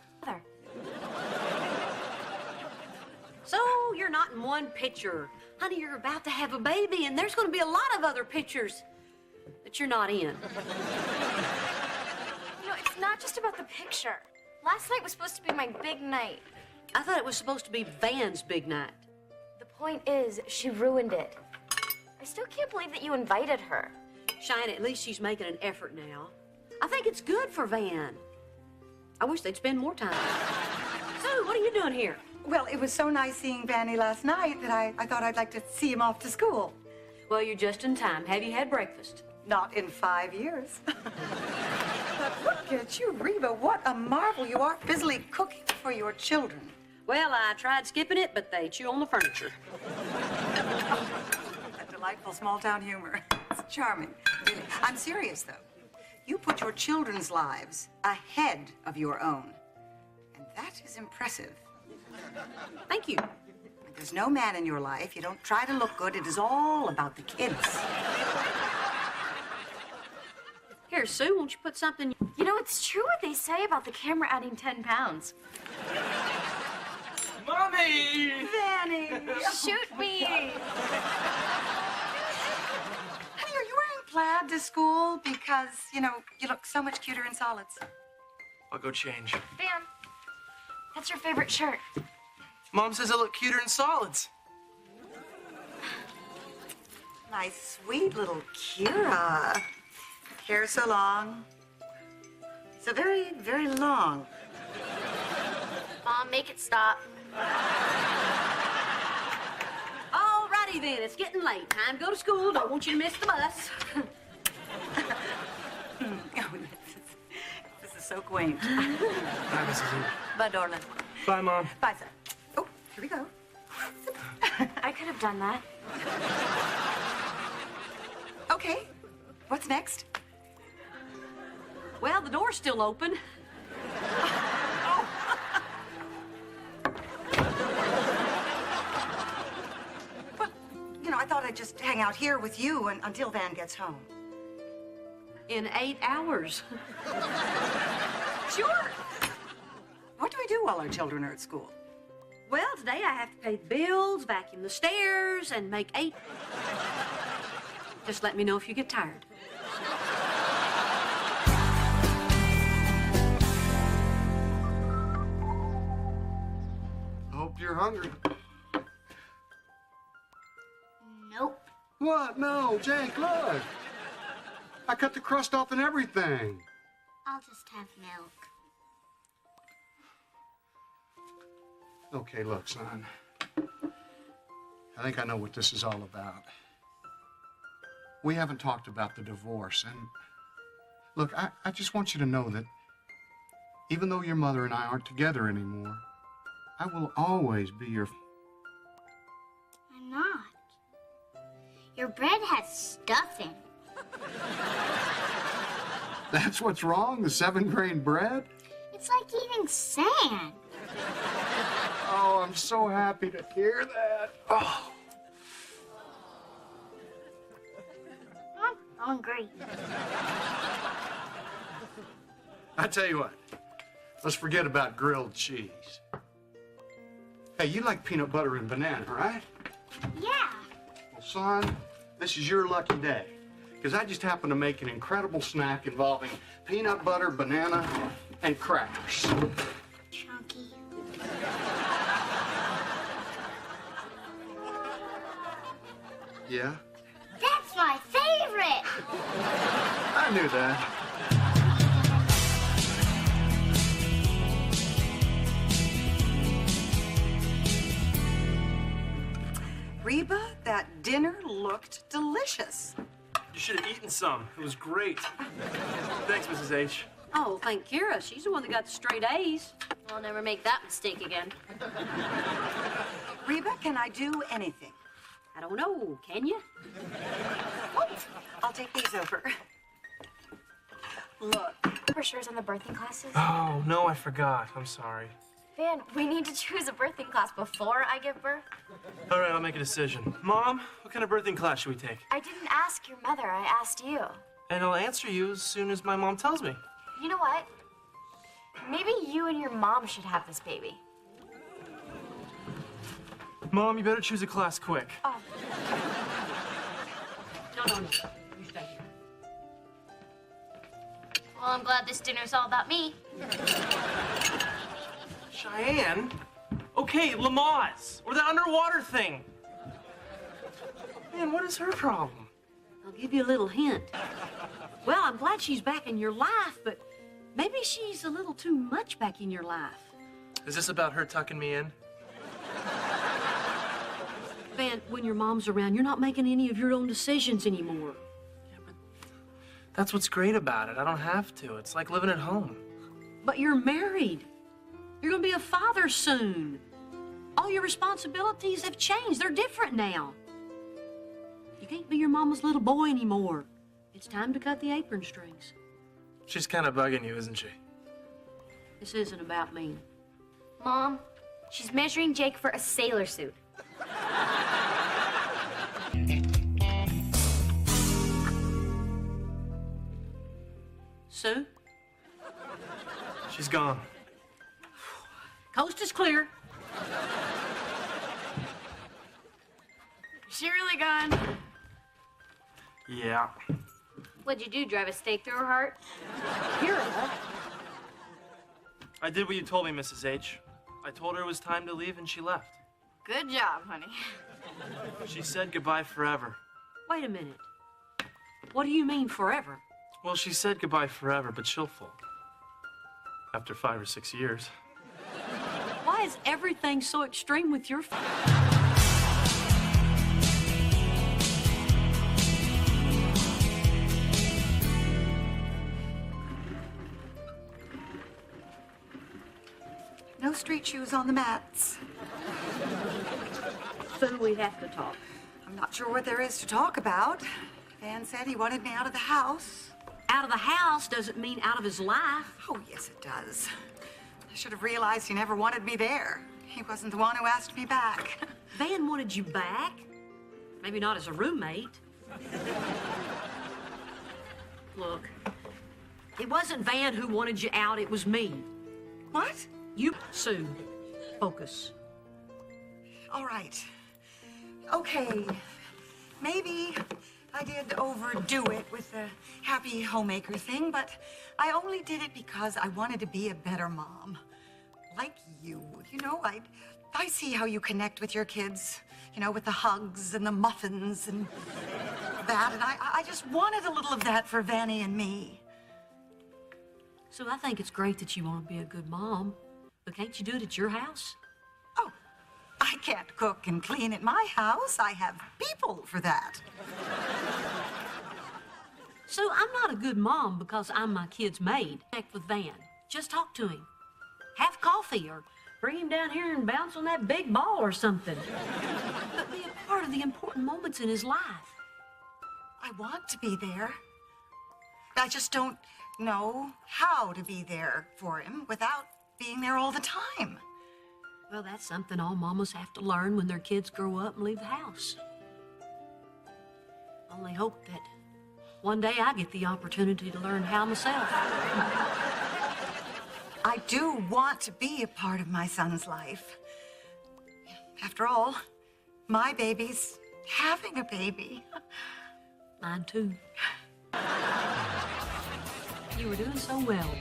So you're not in one picture. Honey, you're about to have a baby, and there's going to be a lot of other pictures that you're not in. You know, it's not just about the picture. Last night was supposed to be my big night. I thought it was supposed to be Van's big night. The point is, she ruined it. I still can't believe that you invited her. Cheyenne, at least she's making an effort now. I think it's good for Van. I wish they'd spend more time. Sue, what are you doing here? Well, it was so nice seeing Vanny last night that I thought I'd like to see him off to school. Well, you're just in time. Have you had breakfast? Not in 5 years. But look at you, Reba. What a marvel you are busily cooking for your children. Well, I tried skipping it, but they chew on the furniture. That delightful small-town humor. It's charming. Really. I'm serious, though. You put your children's lives ahead of your own. And that is impressive. Thank you. There's no man in your life. You don't try to look good. It is all about the kids. Here, Sue, won't you put something... You know, it's true what they say about the camera adding 10 pounds. Mommy! Vanny! Shoot me! Honey, are you wearing plaid to school? Because, you know, you look so much cuter in solids. I'll go change. Van, that's your favorite shirt. Mom says I look cuter in solids. My sweet little Kira. Hair so long. So very, very long. Mom, make it stop. Alrighty then, it's getting late. Time to go to school. Don't want you to miss the bus. This is so quaint. Bye, Mrs. E. Bye, darling. Bye, Mom. Bye, son. Oh, here we go. I could have done that. Okay, what's next? Well, the door's still open. Well, you know, I thought I'd just hang out here with you until Van gets home. In 8 hours. Sure. What do we do while our children are at school? Well, today I have to pay the bills, vacuum the stairs, and make 8. Just let me know if you get tired. Hope you're hungry. Nope. What? No, Jake, look. I cut the crust off and everything. I'll just have milk. Okay, look, son. I think I know what this is all about. We haven't talked about the divorce, and look, I just want you to know that even though your mother and I aren't together anymore, I will always be your... I'm not. Your bread has stuffing. That's what's wrong? The 7-grain bread? It's like eating sand. Oh, I'm so happy to hear that. Oh. I'm hungry. I tell you what, Let's forget about grilled cheese. Hey, you like peanut butter and banana, right? Yeah. Well, son, this is your lucky day. Because I just happened to make an incredible snack involving peanut butter, banana, and crackers. Chunky. Yeah? That's my favorite. I knew that. Reba, that dinner looked delicious. You should have eaten some. It was great. Thanks, Mrs. H. Oh, thank Kira. She's the one that got the straight A's. I'll never make that mistake again. Reba, can I do anything? I don't know. Can you? Oh, I'll take these over. Look. Brochures on the birthing classes? Oh, no, I forgot. I'm sorry. Van, we need to choose a birthing class before I give birth. All right, I'll make a decision. Mom, what kind of birthing class should we take? I didn't ask your mother, I asked you. And I'll answer you as soon as my mom tells me. You know what? Maybe you and your mom should have this baby. Mom, you better choose a class quick. Oh. No. You stay here. Well, I'm glad this dinner's all about me. Cheyenne? Okay, Lamaze. Or that underwater thing. Man, what is her problem? I'll give you a little hint. Well, I'm glad she's back in your life, but maybe she's a little too much back in your life. Is this about her tucking me in? Van, when your mom's around, you're not making any of your own decisions anymore. That's what's great about it. I don't have to. It's like living at home. But you're married. You're gonna be a father soon. All your responsibilities have changed. They're different now. You can't be your mama's little boy anymore. It's time to cut the apron strings. She's kind of bugging you, isn't she? This isn't about me. Mom, she's measuring Jake for a sailor suit. Sue? She's gone. Coast is clear. Is she really gone? Yeah. What'd you do, drive a stake through her heart? Kira? I did what you told me, Mrs. H. I told her it was time to leave, and she left. Good job, honey. She said goodbye forever. Wait a minute. What do you mean forever? Well, she said goodbye forever, but she'll fold. After 5 or 6 years. Why is everything so extreme with your No street shoes on the mats. Sue, we have to talk. I'm not sure what there is to talk about. Van said he wanted me out of the house. Out of the house doesn't mean out of his life. Oh, yes, it does. I should have realized he never wanted me there. He wasn't the one who asked me back. Van wanted you back. Maybe not as a roommate. Look, it wasn't Van who wanted you out, it was me. What? You, Sue, focus. All right. Okay. Maybe I did overdo it with the happy homemaker thing, but I only did it because I wanted to be a better mom. Like you. You know, I see how you connect with your kids, you know, with the hugs and the muffins and that, and I just wanted a little of that for Vanny and me. So I think it's great that you want to be a good mom, but can't you do it at your house? Oh, I can't cook and clean at my house. I have people for that. So I'm not a good mom because I'm my kid's maid. Connect with Van. Just talk to him. Have coffee or bring him down here and bounce on that big ball or something. But be a part of the important moments in his life. I want to be there. I just don't know how to be there for him without being there all the time. Well, that's something all mamas have to learn when their kids grow up and leave the house. Only hope that one day I get the opportunity to learn how myself. I do want to be a part of my son's life. After all, my baby's having a baby. Mine too. You were doing so well.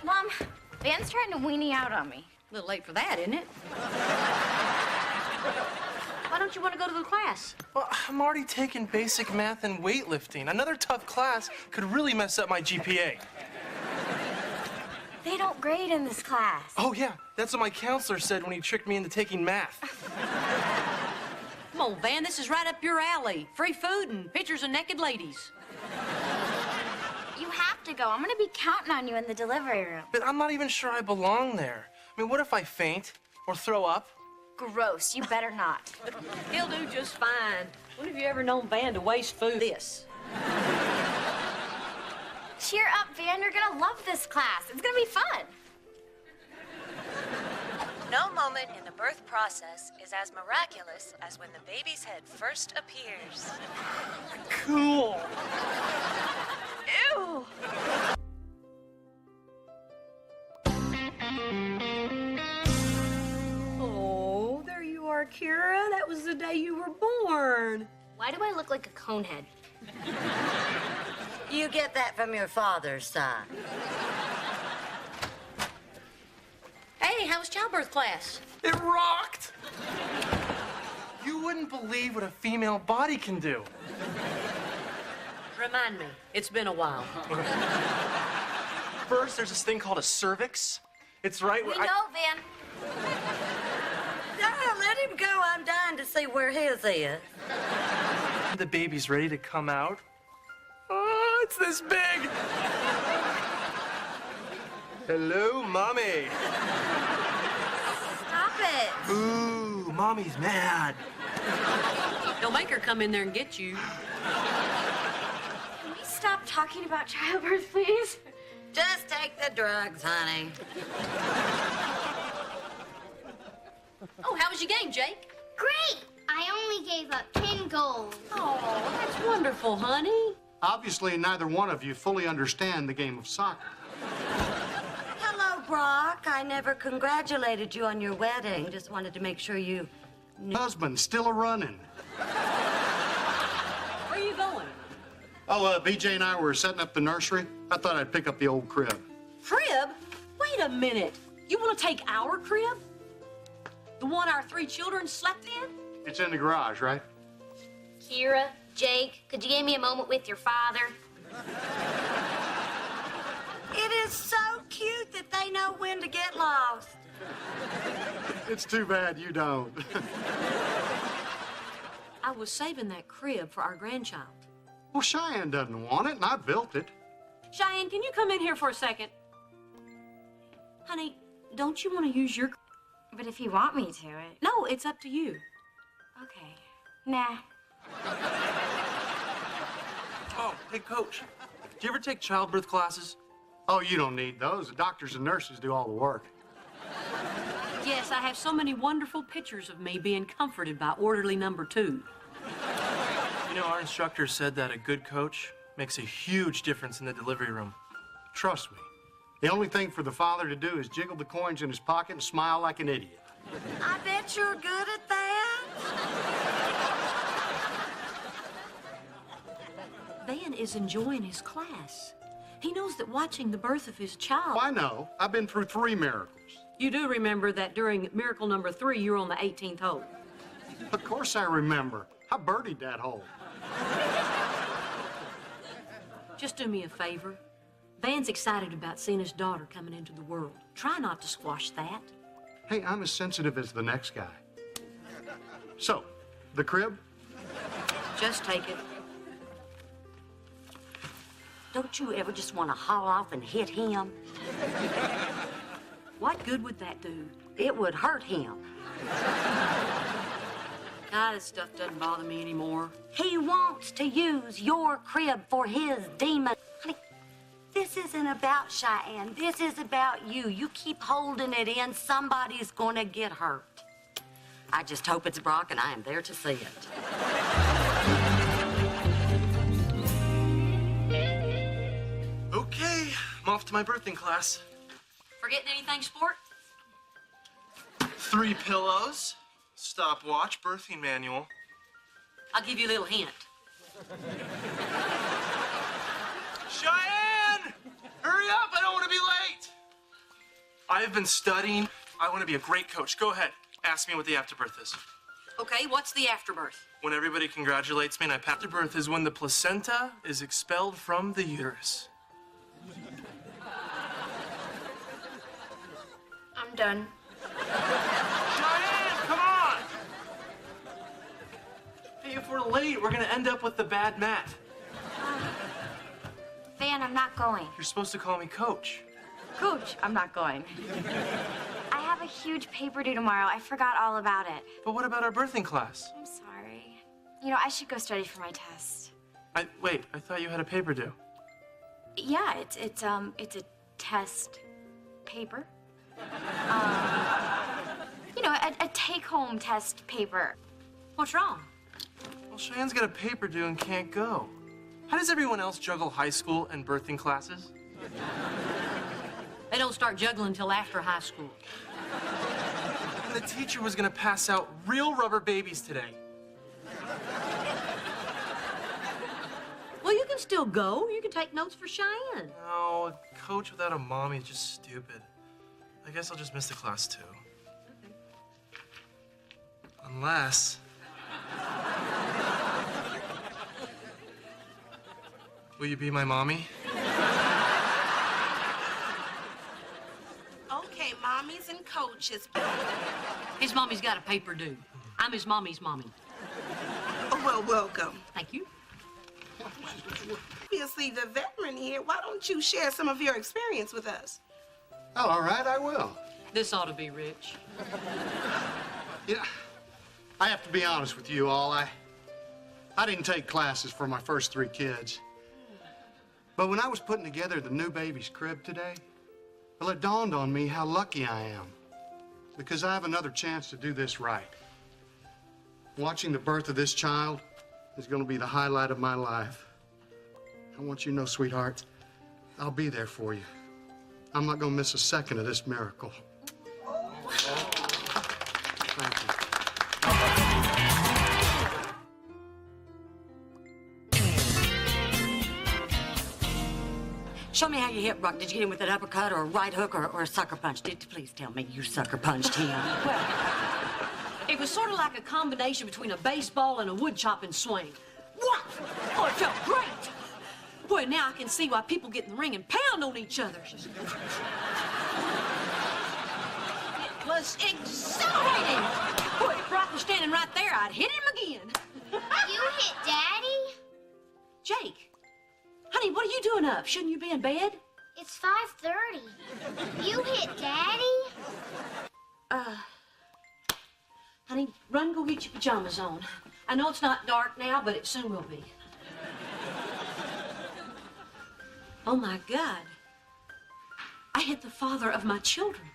Mom, Van's trying to weenie out on me. A little late for that, isn't it? Why don't you want to go to the class? Well, I'm already taking basic math and weightlifting. Another tough class could really mess up my GPA. They don't grade in this class. Oh, yeah. That's what my counselor said when he tricked me into taking math. Come on, Van, this is right up your alley. Free food and pictures of naked ladies. You have to go. I'm gonna be counting on you in the delivery room. But I'm not even sure I belong there. I mean, what if I faint or throw up? Gross. You better not. He'll do just fine. When have you ever known Van to waste food? This. Cheer up, Van. You're gonna love this class. It's gonna be fun. No moment in the birth process is as miraculous as when the baby's head first appears. Cool. Ew. Oh, there you are, Kira. That was the day you were born. Why do I look like a conehead? You get that from your father's side. Hey, how was childbirth class? It rocked! You wouldn't believe what a female body can do. Remind me. It's been a while. First, there's this thing called a cervix. It's right We where know, Van. No, let him go. I'm dying to see where his is. The baby's ready to come out. Oh, it's this big. Hello, Mommy. Stop it. Ooh, Mommy's mad. Don't make her come in there and get you. Can we stop talking about childbirth, please? Just take the drugs, honey. Oh, how was your game, Jake? Great! I only gave up 10 goals. Oh, that's wonderful, honey. Obviously, neither one of you fully understand the game of soccer. Hello, Brock. I never congratulated you on your wedding. Just wanted to make sure you knew. Husband still a running. Where are you going? Oh, BJ and I were setting up the nursery. I thought I'd pick up the old crib. Crib? Wait a minute. You want to take our crib? The one our 3 children slept in? It's in the garage, right? Kira, Jake, could you give me a moment with your father? It is so cute that they know when to get lost. It's too bad you don't. I was saving that crib for our grandchild. Well, Cheyenne doesn't want it, and I built it. Cheyenne, can you come in here for a second? Honey, don't you want to use your... But if you want me to, No, it's up to you. Okay. Nah. Oh, hey, Coach. Do you ever take childbirth classes? Oh, you don't need those. The doctors and nurses do all the work. Yes, I have so many wonderful pictures of me being comforted by orderly number 2. You know, our instructor said that a good coach makes a huge difference in the delivery room. Trust me. The only thing for the father to do is jiggle the coins in his pocket and smile like an idiot. I bet you're good at that. Van is enjoying his class. He knows that watching the birth of his child... Oh, I know. I've been through 3 miracles. You do remember that during miracle number 3, you were on the 18th hole. Of course I remember. I birdied that hole. Just do me a favor. Van's excited about seeing his daughter coming into the world. Try not to squash that. Hey, I'm as sensitive as the next guy. So, the crib? Just take it. Don't you ever just want to haul off and hit him? What good would that do? It would hurt him. God, this stuff doesn't bother me anymore. He wants to use your crib for his demon. Honey, this isn't about Cheyenne. This is about you. You keep holding it in, somebody's gonna get hurt. I just hope it's Brock, and I am there to see it. Okay, I'm off to my birthing class. Forgetting anything, sport? 3 pillows, stopwatch, birthing manual. I'll give you a little hint. Cheyenne! Hurry up, I don't want to be late! I've been studying. I want to be a great coach. Go ahead, ask me what the afterbirth is. Okay, what's the afterbirth? When everybody congratulates me and I pat the birth is when the placenta is expelled from the uterus. I'm done. Cheyenne, come on! Hey, if we're late, we're gonna end up with the bad mat. Van, I'm not going. You're supposed to call me Coach. Coach, I'm not going. I have a huge paper due tomorrow. I forgot all about it. But what about our birthing class? I'm sorry. You know, I should go study for my test. Wait, I thought you had a paper due. Yeah, it's a test paper. You know, a take-home test paper. What's wrong? Well, Cheyenne's got a paper due and can't go. How does everyone else juggle high school and birthing classes? They don't start juggling until after high school. And the teacher was gonna pass out real rubber babies today. Well, you can still go. You can take notes for Cheyenne. No, a coach without a mommy is just stupid. I guess I'll just miss the class too. Okay. Unless... Will you be my mommy? Okay, mommies and coaches. His mommy's got a paper due. I'm his mommy's mommy. Oh, well, welcome. Thank you. Obviously, the veteran here, why don't you share some of your experience with us? Oh, all right, I will. This ought to be rich. Yeah, I have to be honest with you all. I didn't take classes for my first 3 kids. But when I was putting together the new baby's crib today, well, it dawned on me how lucky I am. Because I have another chance to do this right. Watching the birth of this child is going to be the highlight of my life. I want you to know, sweetheart, I'll be there for you. I'm not going to miss a second of this miracle. Thank you. Show me how you hit Brock. Did you hit him with an uppercut or a right hook or a sucker punch? Please tell me you sucker punched him. Well, it was sort of like a combination between a baseball and a wood chopping swing. What? Oh, it felt great. Boy, now I can see why people get in the ring and pound on each other. It was exhilarating. Boy, if Brock was standing right there, I'd hit him again. You hit Daddy? Jake, honey, what are you doing up? Shouldn't you be in bed? It's 5:30. You hit Daddy? Honey, run go get your pajamas on. I know it's not dark now, but it soon will be. Oh, my God. I hit the father of my children.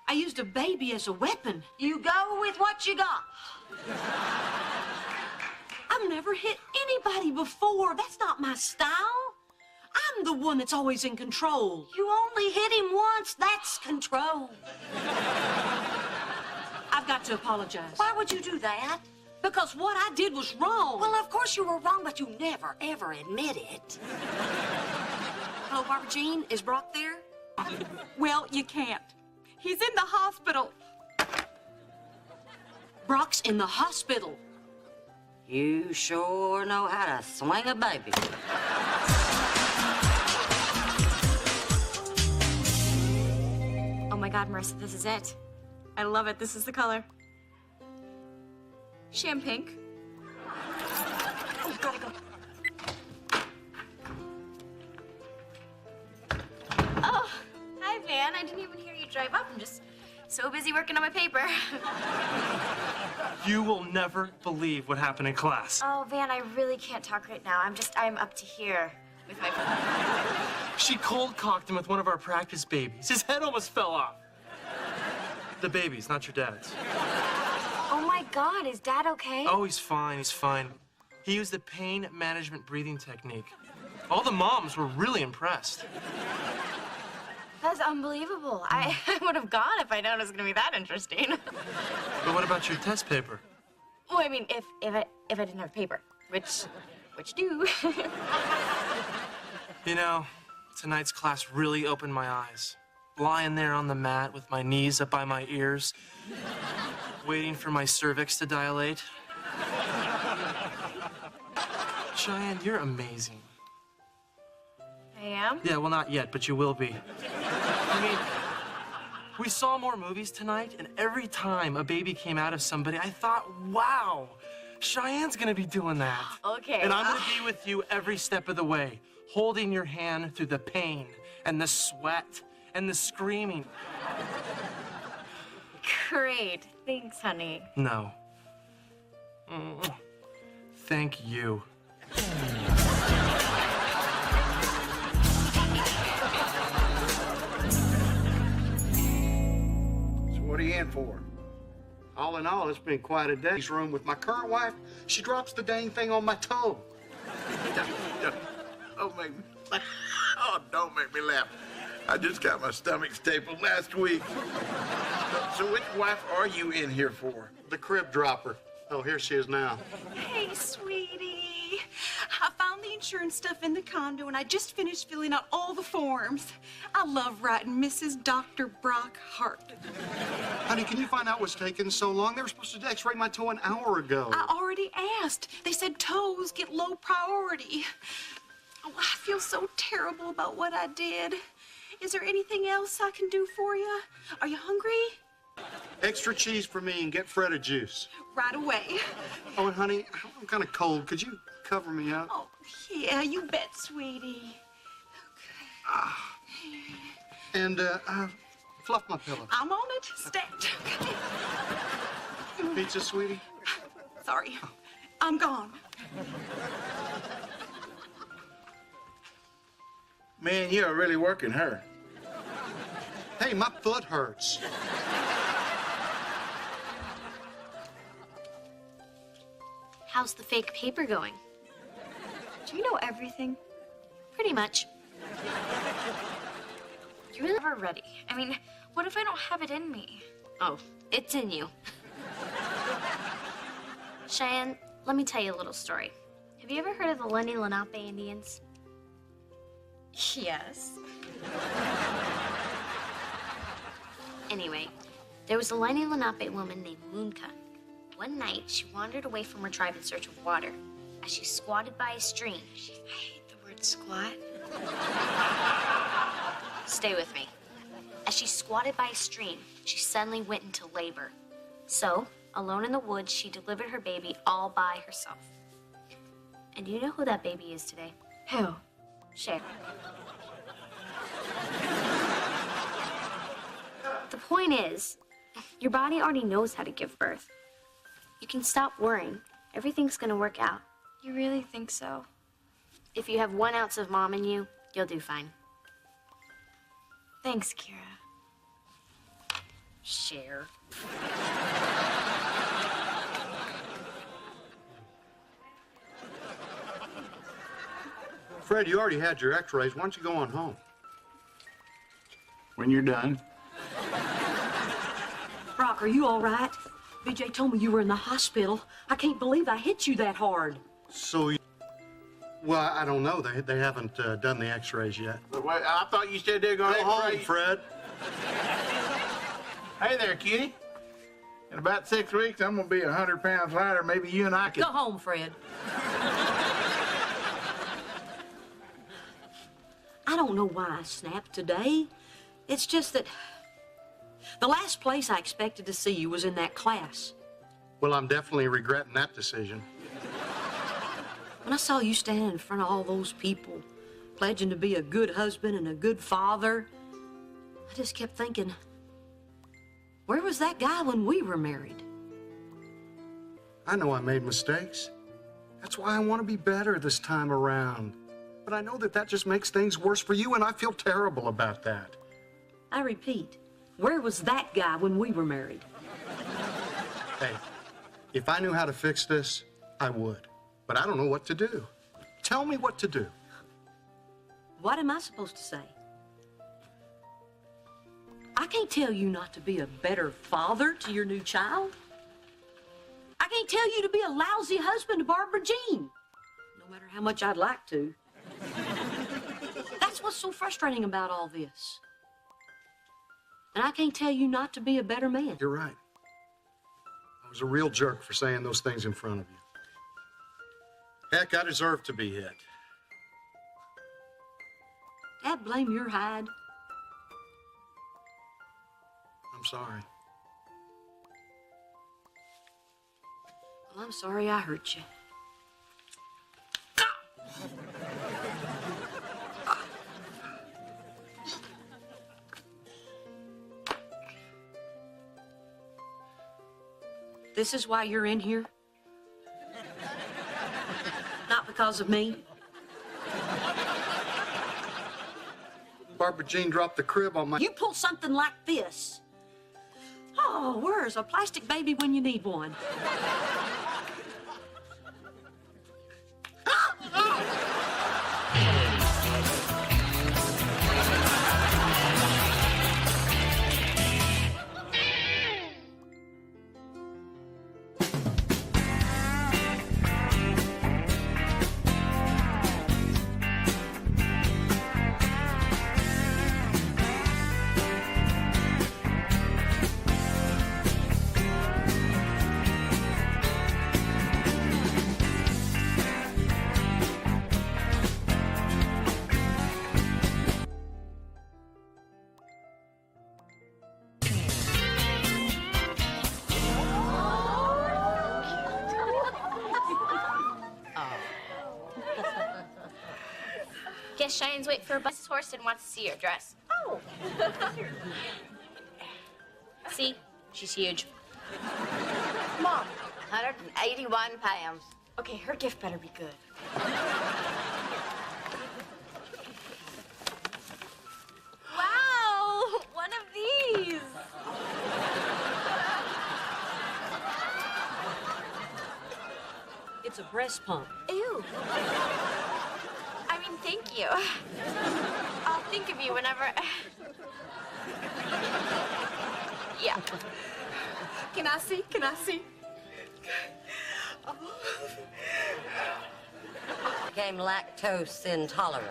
I used a baby as a weapon. You go with what you got. I've never hit anybody before. That's not my style. I'm the one that's always in control. You only hit him once. That's control. I've got to apologize. Why would you do that? Because what I did was wrong. Well, of course you were wrong, but you never, ever admit it. Hello, Barbara Jean. Is Brock there? Well, you can't. He's in the hospital. Brock's in the hospital. You sure know how to swing a baby. Oh my God, Marissa, this is it. I love it. This is the color. Champagne. Oh, gotta go. Oh, hi, Van. I didn't even hear you drive up. I'm just so busy working on my paper. You will never believe what happened in class. Oh, Van, I really can't talk right now. I'm up to here with my She cold-cocked him with one of our practice babies. His head almost fell off. The baby's, not your dad's. Oh, my God. Is Dad okay? Oh, he's fine, he's fine. He used the pain management breathing technique. All the moms were really impressed. That's unbelievable. I would have gone if I'd known it was going to be that interesting. But what about your test paper? Well, I mean, if I didn't have paper, which do. You know, tonight's class really opened my eyes. Lying there on the mat with my knees up by my ears, waiting for my cervix to dilate. Cheyenne, you're amazing. I am? Yeah, well, not yet, but you will be. I mean, we saw more movies tonight, and every time a baby came out of somebody, I thought, wow, Cheyenne's gonna be doing that. Okay. And I'm gonna be with you every step of the way, holding your hand through the pain and the sweat and the screaming. Great. Thanks, honey. No. Thank you. What are you in for? All in all, it's been quite a day's room with my current wife. She drops the dang thing on my toe. Don't make me laugh. Oh, don't make me laugh. I just got my stomach stapled last week. So which wife are you in here for? The crib dropper. Oh, here she is now. Hey, sweetie. I found the insurance stuff in the condo, and I just finished filling out all the forms. I love writing Mrs. Dr. Brock Hart. Honey, can you find out what's taking so long? They were supposed to x-ray my toe an hour ago. I already asked. They said toes get low priority. Oh, I feel so terrible about what I did. Is there anything else I can do for you? Are you hungry? Extra cheese for me and get Fredda juice. Right away. Oh, and honey, I'm kind of cold. Could you cover me up? Oh, yeah, you bet, sweetie. And, fluff my pillow. I'm on it. Stacked. Pizza, sweetie? Sorry. I'm gone. Man, you are really working her. Hey, my foot hurts. How's the fake paper going? Do you know everything? Pretty much. You're really never ready. I mean, what if I don't have it in me? Oh, it's in you. Cheyenne, let me tell you a little story. Have you ever heard of the Lenni Lenape Indians? Yes. Anyway, there was a Lenni Lenape woman named Moonka. One night, she wandered away from her tribe in search of water. As she squatted by a stream, I hate the word squat. Stay with me. As she squatted by a stream, she suddenly went into labor. So, alone in the woods, she delivered her baby all by herself. And you know who that baby is today? Who? Cher. The point is, your body already knows how to give birth. You can stop worrying. Everything's gonna work out. You really think so? If you have 1 ounce of mom in you, you'll do fine. Thanks, Kira. Cher. Fred, you already had your x-rays. Why don't you go on home? When you're done. Brock, are you all right? BJ told me you were in the hospital. I can't believe I hit you that hard. So, well, I don't know. They haven't done the x-rays yet. But wait, I thought you said they were going to Go home, x-ray. Fred. Hey there, kitty. In about 6 weeks, I'm going to be 100 pounds lighter. Maybe you and I could... Go home, Fred. I don't know why I snapped today. It's just that the last place I expected to see you was in that class. Well, I'm definitely regretting that decision. When I saw you standing in front of all those people, pledging to be a good husband and a good father, I just kept thinking, where was that guy when we were married? I know I made mistakes. That's why I want to be better this time around. But I know that just makes things worse for you, and I feel terrible about that. I repeat, where was that guy when we were married? Hey, if I knew how to fix this, I would. But I don't know what to do. Tell me what to do. What am I supposed to say? I can't tell you not to be a better father to your new child. I can't tell you to be a lousy husband to Barbara Jean, no matter how much I'd like to. That's what's so frustrating about all this. And I can't tell you not to be a better man. You're right. I was a real jerk for saying those things in front of you. Heck, I deserve to be hit. Dad, blame your hide. I'm sorry. Well, I'm sorry I hurt you. This is why you're in here? Not because of me? Barbara Jean dropped the crib on my... You pull something like this. Oh, where's a plastic baby when you need one? Guess Cheyenne's waiting for a bus horse and wants to see your dress. Oh. See? She's huge. Mom. 181 pounds. Okay, her gift better be good. Wow! One of these! It's a breast pump. Ew. I mean, thank you. I'll think of you whenever... Yeah. Can I see? Can I see? Became lactose intolerant.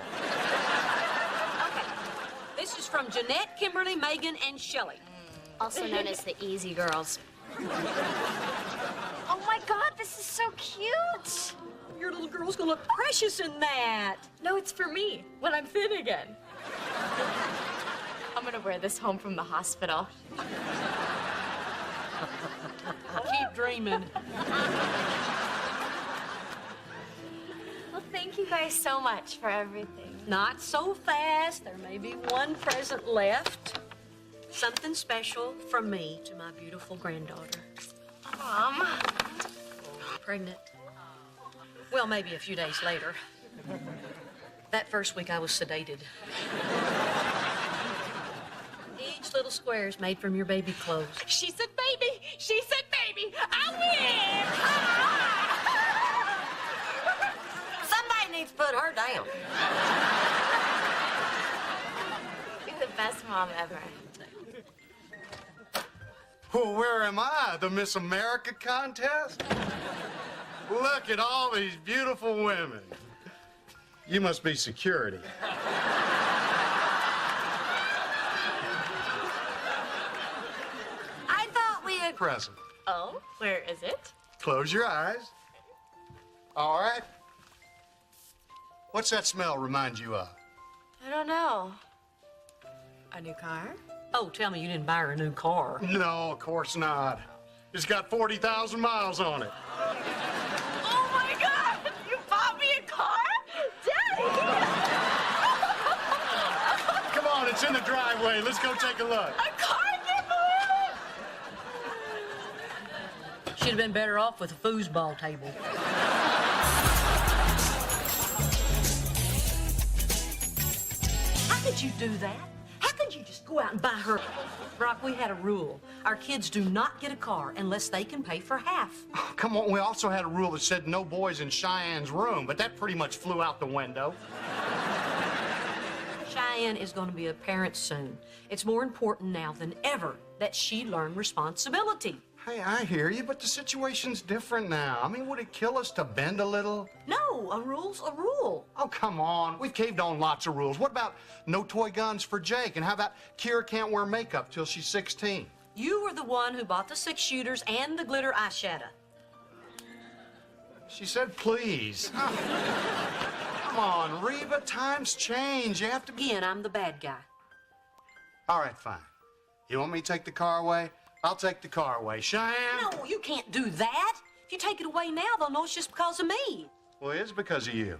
Okay. This is from Jeanette, Kimberly, Megan, and Shelley. Also known as the Easy Girls. Oh my God, this is so cute! Your little girl's gonna look precious in that. No, it's for me, when I'm thin again. I'm gonna wear this home from the hospital. Keep dreaming. Well, thank you guys so much for everything. Not so fast. There may be one present left. Something special from me to my beautiful granddaughter. Mom. Pregnant. Well, maybe a few days later. That first week I was sedated. Each little square is made from your baby clothes. She said baby. She said baby. I win. Somebody needs to put her down. You're the best mom ever. Well, where am I? The Miss America contest? Look at all these beautiful women. You must be security. I thought we had... Present. Oh, where is it? Close your eyes. All right. What's that smell remind you of? I don't know. A new car? Oh, tell me you didn't buy her a new car. No, of course not. It's got 40,000 miles on it. Oh my God! You bought me a car? Daddy! Come on, it's in the driveway. Let's go take a look. A car? I can't believe it! Should have been better off with a foosball table. How could you do that? How could you just go out and buy her? Brock, we had a rule. Our kids do not get a car unless they can pay for half. Oh, come on, we also had a rule that said no boys in Cheyenne's room, but that pretty much flew out the window. Cheyenne is going to be a parent soon. It's more important now than ever that she learn responsibility. Hey, I hear you, but the situation's different now. I mean, would it kill us to bend a little? No, a rule's a rule. Oh, come on. We've caved on lots of rules. What about no toy guns for Jake? And how about Kira can't wear makeup till she's 16? You were the one who bought the 6-shooters and the glitter eyeshadow. She said, please. Come on, Reba, times change. You have to be... Again, I'm the bad guy. All right, fine. You want me to take the car away? I'll take the car away. Cheyenne? No, you can't do that. If you take it away now, they'll know it's just because of me. Well, it is because of you.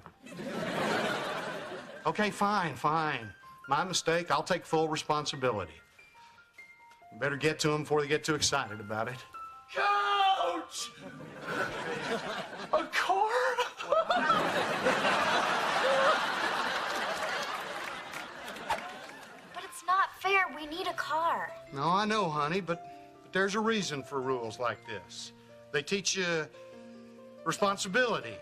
Okay, fine. My mistake. I'll take full responsibility. Better get to them before they get too excited about it. Coach! A car? But it's not fair. We need a car. No, I know, honey, but there's a reason for rules like this. They teach you responsibility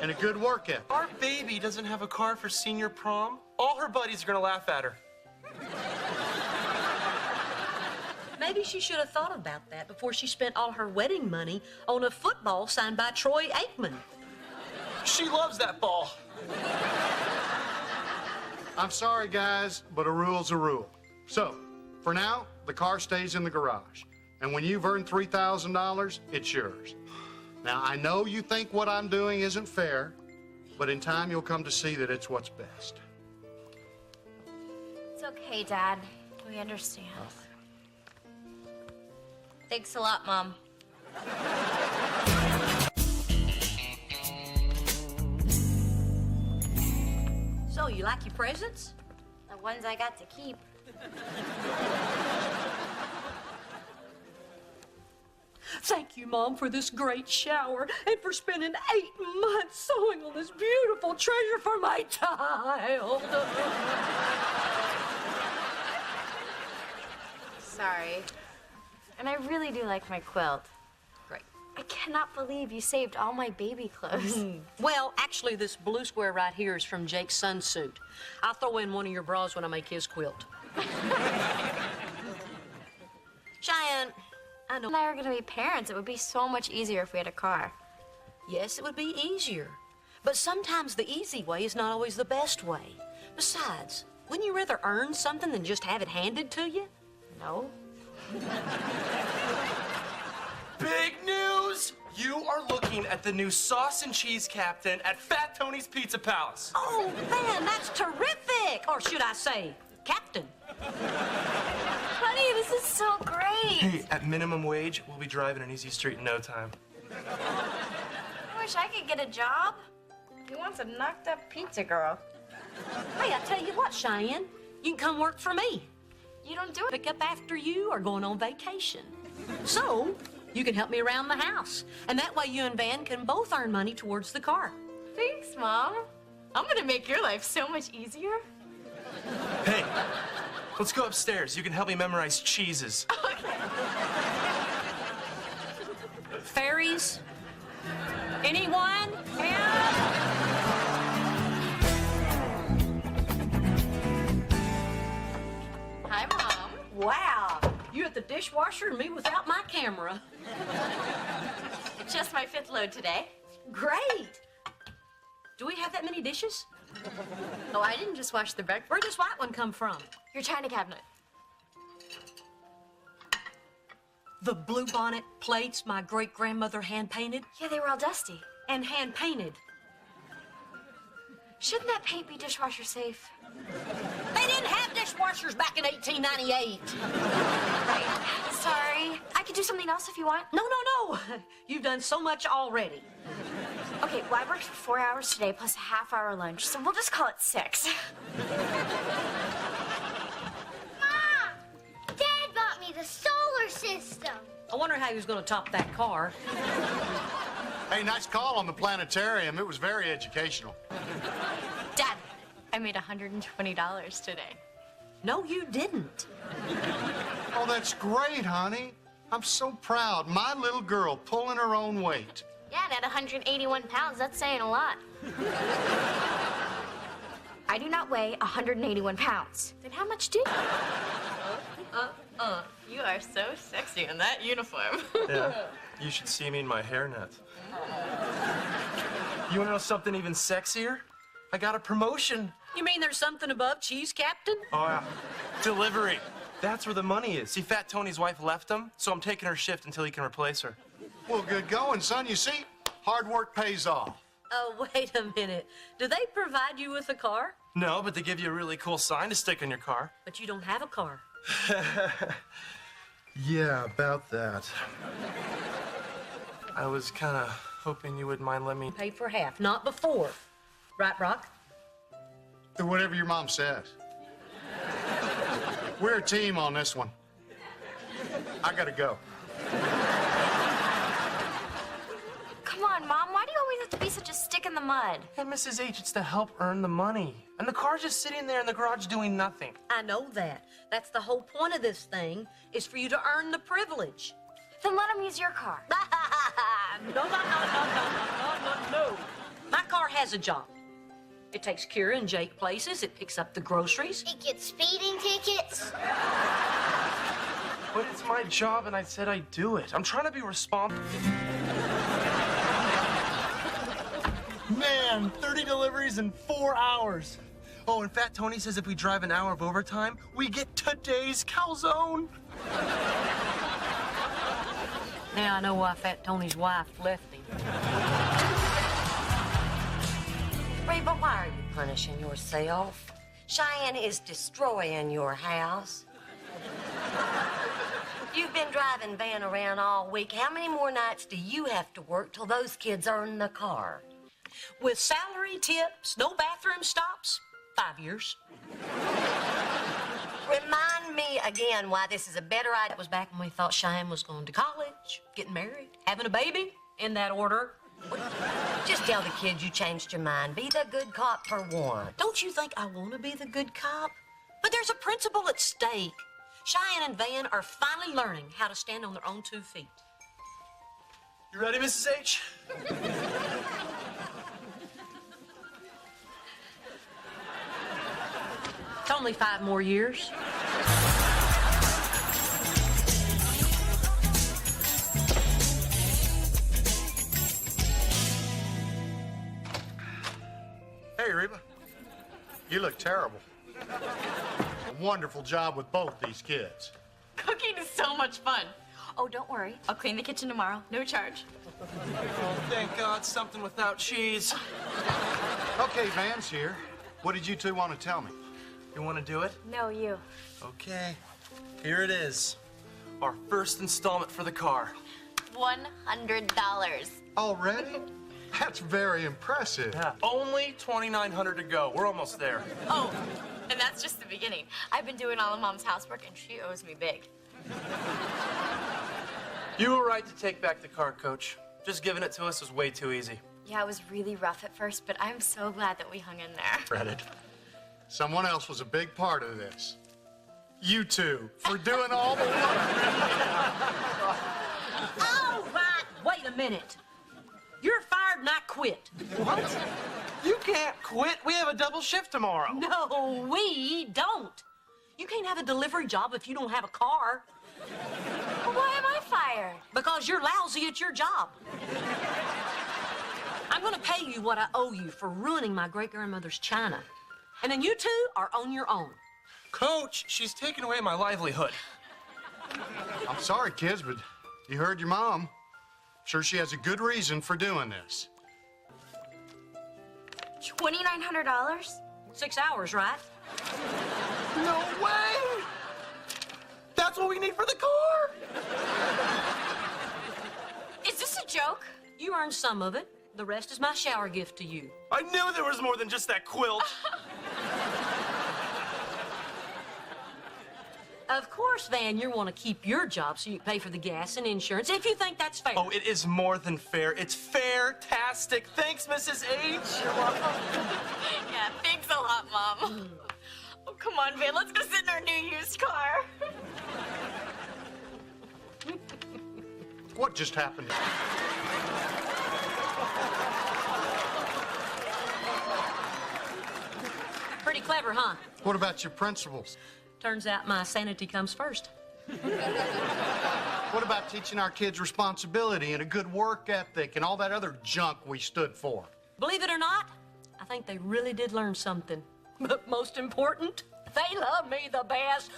and a good work ethic. Our baby doesn't have a car for senior prom. All her buddies are gonna laugh at her. Maybe she should have thought about that before she spent all her wedding money on a football signed by Troy Aikman. She loves that ball. I'm sorry, guys, but a rule's a rule. So, for now, the car stays in the garage. And when you've earned $3,000, it's yours. Now, I know you think what I'm doing isn't fair, but in time you'll come to see that it's what's best. It's okay, Dad. We understand. Thanks a lot, Mom. So, you like your presents? The ones I got to keep. Thank you, Mom, for this great shower and for spending 8 months sewing on this beautiful treasure for my child. Sorry. And I really do like my quilt. Great. I cannot believe you saved all my baby clothes. Well, actually, this blue square right here is from Jake's sunsuit. I'll throw in one of your bras when I make his quilt. Cheyenne, I know. And I are going to be parents. It would be so much easier if we had a car. Yes, it would be easier. But sometimes the easy way is not always the best way. Besides, wouldn't you rather earn something than just have it handed to you? No. Big news! You are looking at the new sauce and cheese captain at Fat Tony's Pizza Palace. Oh, man, that's terrific! Or should I say, Captain. Honey, this is so great. Hey, at minimum wage, we'll be driving an easy street in no time. I wish I could get a job. He wants a knocked-up pizza girl. Hey, I tell you what, Cheyenne, you can come work for me. You don't do it. Pick up after you are going on vacation. So, you can help me around the house. And that way you and Van can both earn money towards the car. Thanks, Mom. I'm gonna make your life so much easier. Hey, let's go upstairs. You can help me memorize cheeses. Fairies? Anyone? Help? Hi, Mom. Wow, you at the dishwasher and me without my camera. Just my 5th load today. Great. Do we have that many dishes? Oh, I didn't just wash the breakfast. Where'd this white one come from? Your china cabinet. The bluebonnet plates my great-grandmother hand-painted? Yeah, they were all dusty. And hand-painted. Shouldn't that paint be dishwasher safe? They didn't have dishwashers back in 1898. Right. Sorry. I could do something something else if you want. No, no, no. You've done so much already. Okay, well, I worked for 4 hours today plus a half-hour lunch, so we'll just call it 6. Mom! Dad bought me the solar system. I wonder how he was going to top that car. Hey, nice call on the planetarium. It was very educational. Dad, I made $120 today. No, you didn't. Oh, that's great, honey. I'm so proud. My little girl pulling her own weight. Yeah, and at 181 pounds, that's saying a lot. I do not weigh 181 pounds. Then how much do you? You are so sexy in that uniform. Yeah, you should see me in my hairnet. You want to know something even sexier? I got a promotion. You mean there's something above cheese, Captain? Oh, yeah. Delivery. That's where the money is. See, Fat Tony's wife left him, so I'm taking her shift until he can replace her. Well, good going, son. You see, hard work pays off. Oh, wait a minute. Do they provide you with a car? No, but they give you a really cool sign to stick on your car. But you don't have a car. Yeah, about that. I was kind of hoping you wouldn't mind letting me Pay for half, not before. Right, Brock? Whatever your mom says. We're a team on this one. I gotta go. Come on, Mom. Why do you always have to be such a stick in the mud? Hey, Mrs. H, it's to help earn the money. And the car's just sitting there in the garage doing nothing. I know that. That's the whole point of this thing, is for you to earn the privilege. Then let him use your car. No. My car has a job. It takes Kira and Jake places. It picks up the groceries. It gets speeding tickets. But it's my job, and I said I'd do it. I'm trying to be responsible. Man, 30 deliveries in 4 hours. Oh, and Fat Tony says if we drive an hour of overtime, we get today's calzone. Now I know why Fat Tony's wife left him. Reba, why are you punishing yourself? Cheyenne is destroying your house. You've been driving Van around all week. How many more nights do you have to work till those kids earn the car? With salary, tips, no bathroom stops, 5 years. Remind me again why this is a better idea. That was back when we thought Cheyenne was going to college, getting married, having a baby, in that order. Just tell the kids you changed your mind. Be the good cop for once. Don't you think I want to be the good cop? But there's a principle at stake. Cheyenne and Van are finally learning how to stand on their own 2 feet. You ready, Mrs. H? It's only 5 more years. Hey, Reba. You look terrible. A wonderful job with both these kids. Cooking is so much fun. Oh, don't worry. I'll clean the kitchen tomorrow. No charge. Oh, thank God, something without cheese. Okay, Van's here. What did you two want to tell me? You want to do it? No, you. Okay. Here it is. Our first installment for the car. $100. Already? That's very impressive. Yeah. Only $2,900 to go. We're almost there. Oh, and that's just the beginning. I've been doing all of Mom's housework, and she owes me big. You were right to take back the car, Coach. Just giving it to us was way too easy. Yeah, it was really rough at first, but I'm so glad that we hung in there. Fretted. Someone else was a big part of this. You two, for doing all the work. All right, wait a minute. You're fired and I quit. What? You can't quit. We have a double shift tomorrow. No, we don't. You can't have a delivery job if you don't have a car. Well, why am I fired? Because you're lousy at your job. I'm going to pay you what I owe you for ruining my great-grandmother's china. And then you two are on your own. Coach, she's taking away my livelihood. I'm sorry, kids, but you heard your mom. Sure she has a good reason for doing this. $2,900? 6 hours, right? No way! That's what we need for the car! you earned some of it. The rest is my shower gift to you. I knew there was more than just that quilt. Of course, Van, you want to keep your job so you can pay for the gas and insurance if you think that's fair. Oh, it is more than fair. It's fair-tastic. Thanks, Mrs. H. You're welcome. Yeah, thanks a lot, Mom. Oh, come on, Van, let's go sit in our new used car. What just happened? Pretty clever, huh? What about your principles? Turns out my sanity comes first. What about teaching our kids responsibility and a good work ethic and all that other junk we stood for? Believe it or not, I think they really did learn something. But most important, they love me the best.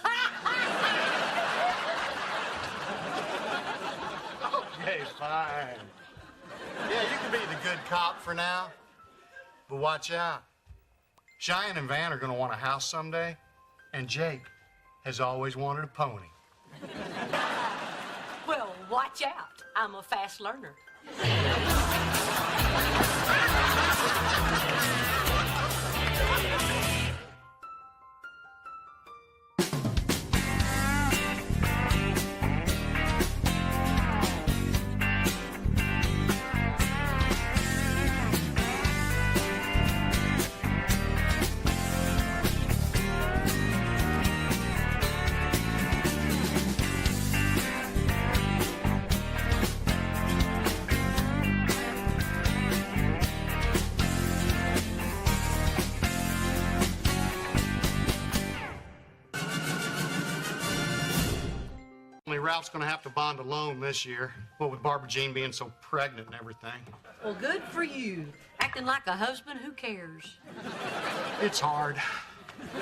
Okay, fine. Yeah, you can be the good cop for now. But watch out. Cheyenne and Van are going to want a house someday, and Jake has always wanted a pony. Well, watch out. I'm a fast learner. Ralph's going to have to bond a loan this year. What with Barbara Jean being so pregnant and everything. Well, good for you. Acting like a husband who cares. It's hard. Hey,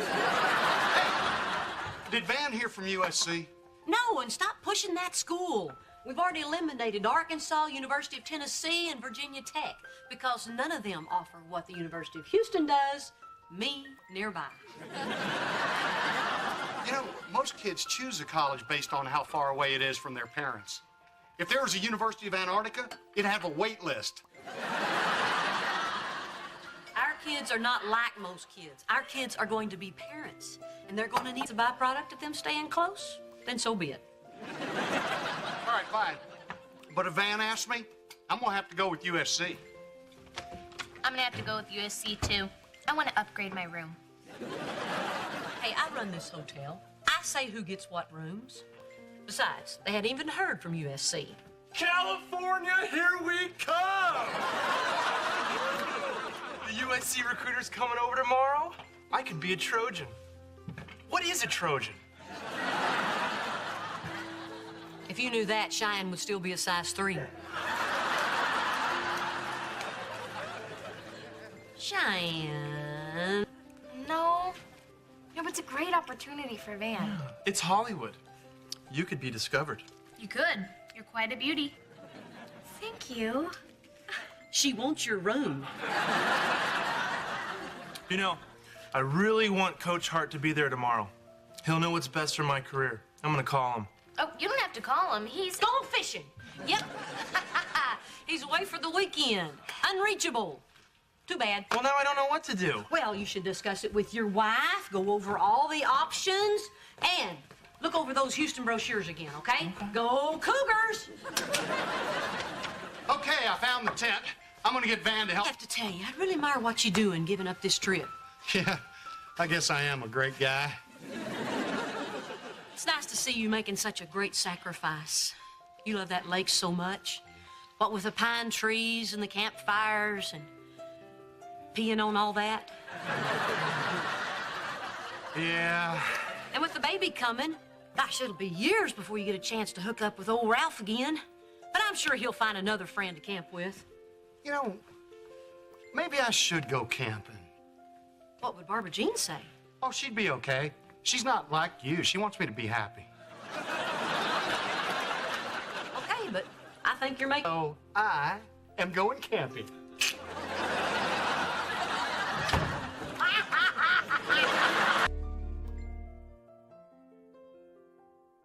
did Van hear from USC? No, and stop pushing that school. We've already eliminated Arkansas, University of Tennessee, and Virginia Tech because none of them offer what the University of Houston does, me nearby. You know, most kids choose a college based on how far away it is from their parents. If there was a University of Antarctica, it'd have a wait list. Our kids are not like most kids. Our kids are going to be parents, and they're going to need a byproduct of them staying close. Then so be it. All right, fine. But if Van asks me, I'm going to have to go with USC. I'm gonna have to go with USC, too. I want to upgrade my room. Hey, I run this hotel. I say who gets what rooms. Besides, they hadn't even heard from USC. California, here we come! The USC recruiter's coming over tomorrow. I could be a Trojan. What is a Trojan? If you knew that, Cheyenne would still be a size 3. Cheyenne. No. No, but it's a great opportunity for Van. It's Hollywood. You could be discovered. You could. You're quite a beauty. Thank you. She wants your room. You know, I really want Coach Hart to be there tomorrow. He'll know what's best for my career. I'm gonna call him. Oh, you don't have to call him. He's gone fishing. Yep. He's away for the weekend. Unreachable. Too bad. Well, now I don't know what to do. Well, you should discuss it with your wife, go over all the options, and look over those Houston brochures again, okay? Go Cougars! Okay, I found the tent. I'm gonna get Van to help. I have to tell you, I really admire what you're doing, giving up this trip. Yeah, I guess I am a great guy. It's nice to see you making such a great sacrifice. You love that lake so much. What with the pine trees and the campfires and peeing on all that. Yeah. And with the baby coming, gosh, it'll be years before you get a chance to hook up with old Ralph again. But I'm sure he'll find another friend to camp with. You know, maybe I should go camping. What would Barbara Jean say? Oh, she'd be okay. She's not like you. She wants me to be happy. Okay, but I think you're making... So I am going camping.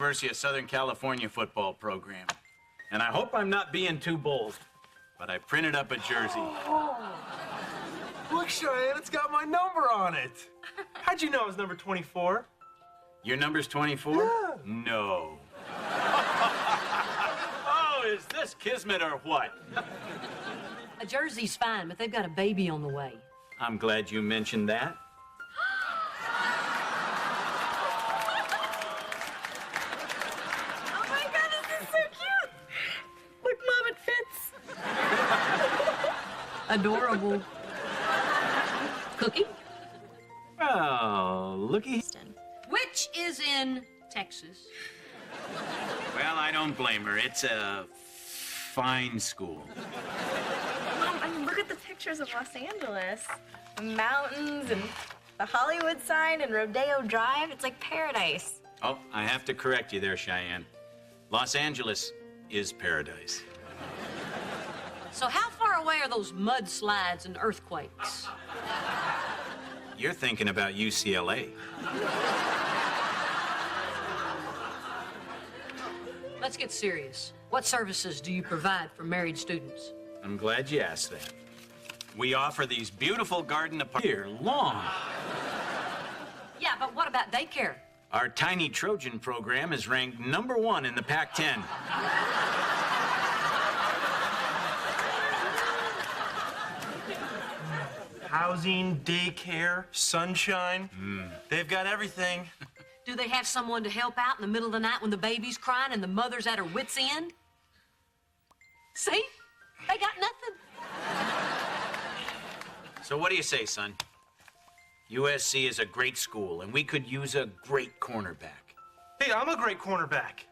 University of Southern California football program. And I hope I'm not being too bold. but I printed up a jersey. Look, Cheyenne, it's got my number on it. How'd you know it was number 24? Your number's 24? Yeah. No. Oh, is this kismet or what? A jersey's fine, but they've got a baby on the way. I'm glad you mentioned that. Oh my God, this is so cute. Look, Mom, it fits. Adorable. Cookie? Oh, looky. Which is in Texas. Well, I don't blame her. It's a fine school. Mom, I mean, look at the pictures of Los Angeles. The mountains and the Hollywood sign and Rodeo Drive. It's like paradise. Oh, I have to correct you there, Cheyenne. Los Angeles is paradise. So how far away are those mudslides and earthquakes? You're thinking about UCLA. Let's get serious. What services do you provide for married students? I'm glad you asked that. We offer these beautiful garden apartments here long. Yeah, but what about daycare? Our Tiny Trojan program is ranked #1 in the Pac-10. Housing, daycare, sunshine. They've got everything. Do they have someone to help out in the middle of the night when the baby's crying and the mother's at her wit's end? See? They got nothing. So what do you say, son? USC is a great school, and we could use a great cornerback. Hey, I'm a great cornerback.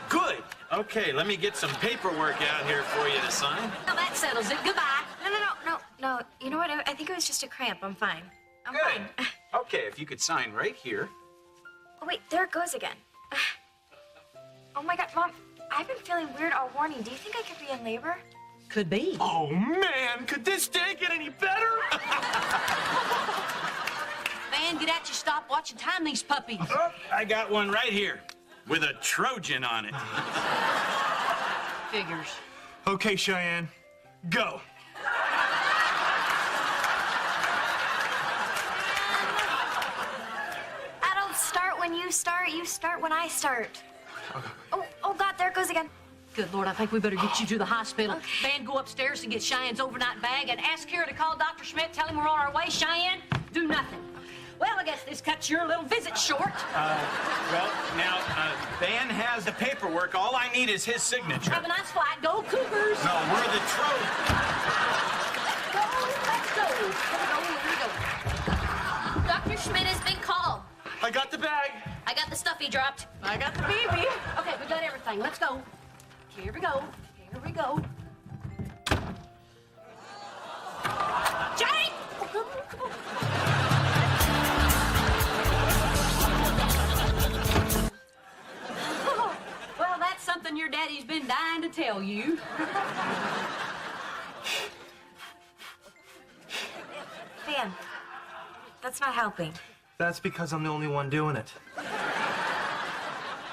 Good. Okay, let me get some paperwork out here for you to sign. Now that settles it. Goodbye. No. You know what? I think it was just a cramp. I'm fine. I'm Good. fine. Okay, if you could sign right here. Oh, wait, there it goes again. Oh my God, Mom, I've been feeling weird all morning. Do you think I could be in labor? Could be. Oh, man, could this day get any better? Man, get out your stopwatch and time these puppies. Oh, I got one right here with a Trojan on it. Figures. Okay, Cheyenne, go. I don't start when you start. You start when I start. Oh God, there it goes again. Good Lord, I think we better get you to the hospital. Van, go upstairs and get Cheyenne's overnight bag and ask Kara to call Dr. Schmidt, tell him we're on our way. Cheyenne, do nothing. Well, I guess this cuts your little visit short. Well, now, Van has the paperwork. All I need is his signature. Have a nice flight. Go Cougars. No, we're the Trojans. Let's go. Here we go. Dr. Schmidt has been called. I got the bag. I got the stuff he dropped. I got the baby. Okay, we got everything. Let's go. Here we go. Here we go. Jake! Oh, come on, come on. Well, that's something your daddy's been dying to tell you. Van, that's not helping. That's because I'm the only one doing it.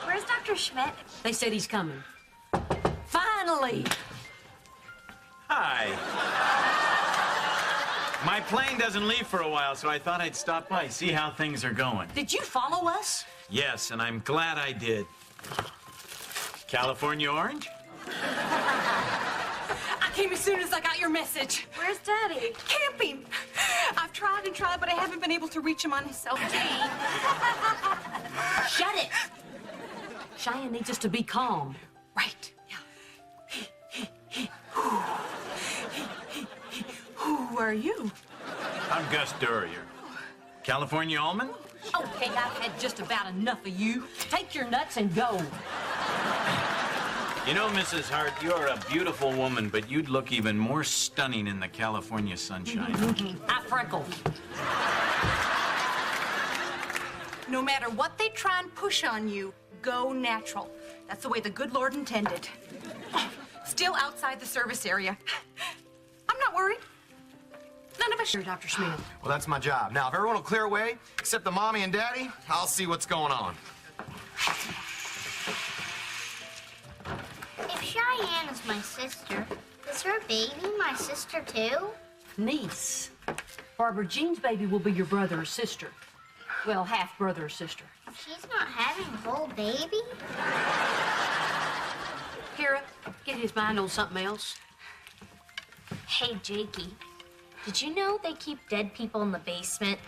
Where's Dr. Schmidt? They said he's coming. Finally! Hi. My plane doesn't leave for a while, so I thought I'd stop by, see how things are going. Did you follow us? Yes, and I'm glad I did. California Orange? I came as soon as I got your message. Where's Daddy? Camping. I've tried and tried, but I haven't been able to reach him on his cell phone. Shut it! Cheyenne needs us to be calm. Right. Who are you? I'm Gus Durrier. California Almond? Okay, I've had just about enough of you. Take your nuts and go. You know, Mrs. Hart, you're a beautiful woman, but you'd look even more stunning in the California sunshine. I freckle. No matter what they try and push on you, go natural. That's the way the good Lord intended. Still outside the service area. I'm not worried. None of us sure, Dr. Schmidt. Well, that's my job. Now, if everyone will clear away, except the mommy and daddy, I'll see what's going on. If Cheyenne Cheyenne is my sister. Is her baby my sister too? Niece. Barbara Jean's baby will be your brother or sister. Well, half brother or sister. She's not having a whole baby? Kira, get his mind on something else. Hey, Jakey, did you know they keep dead people in the basement?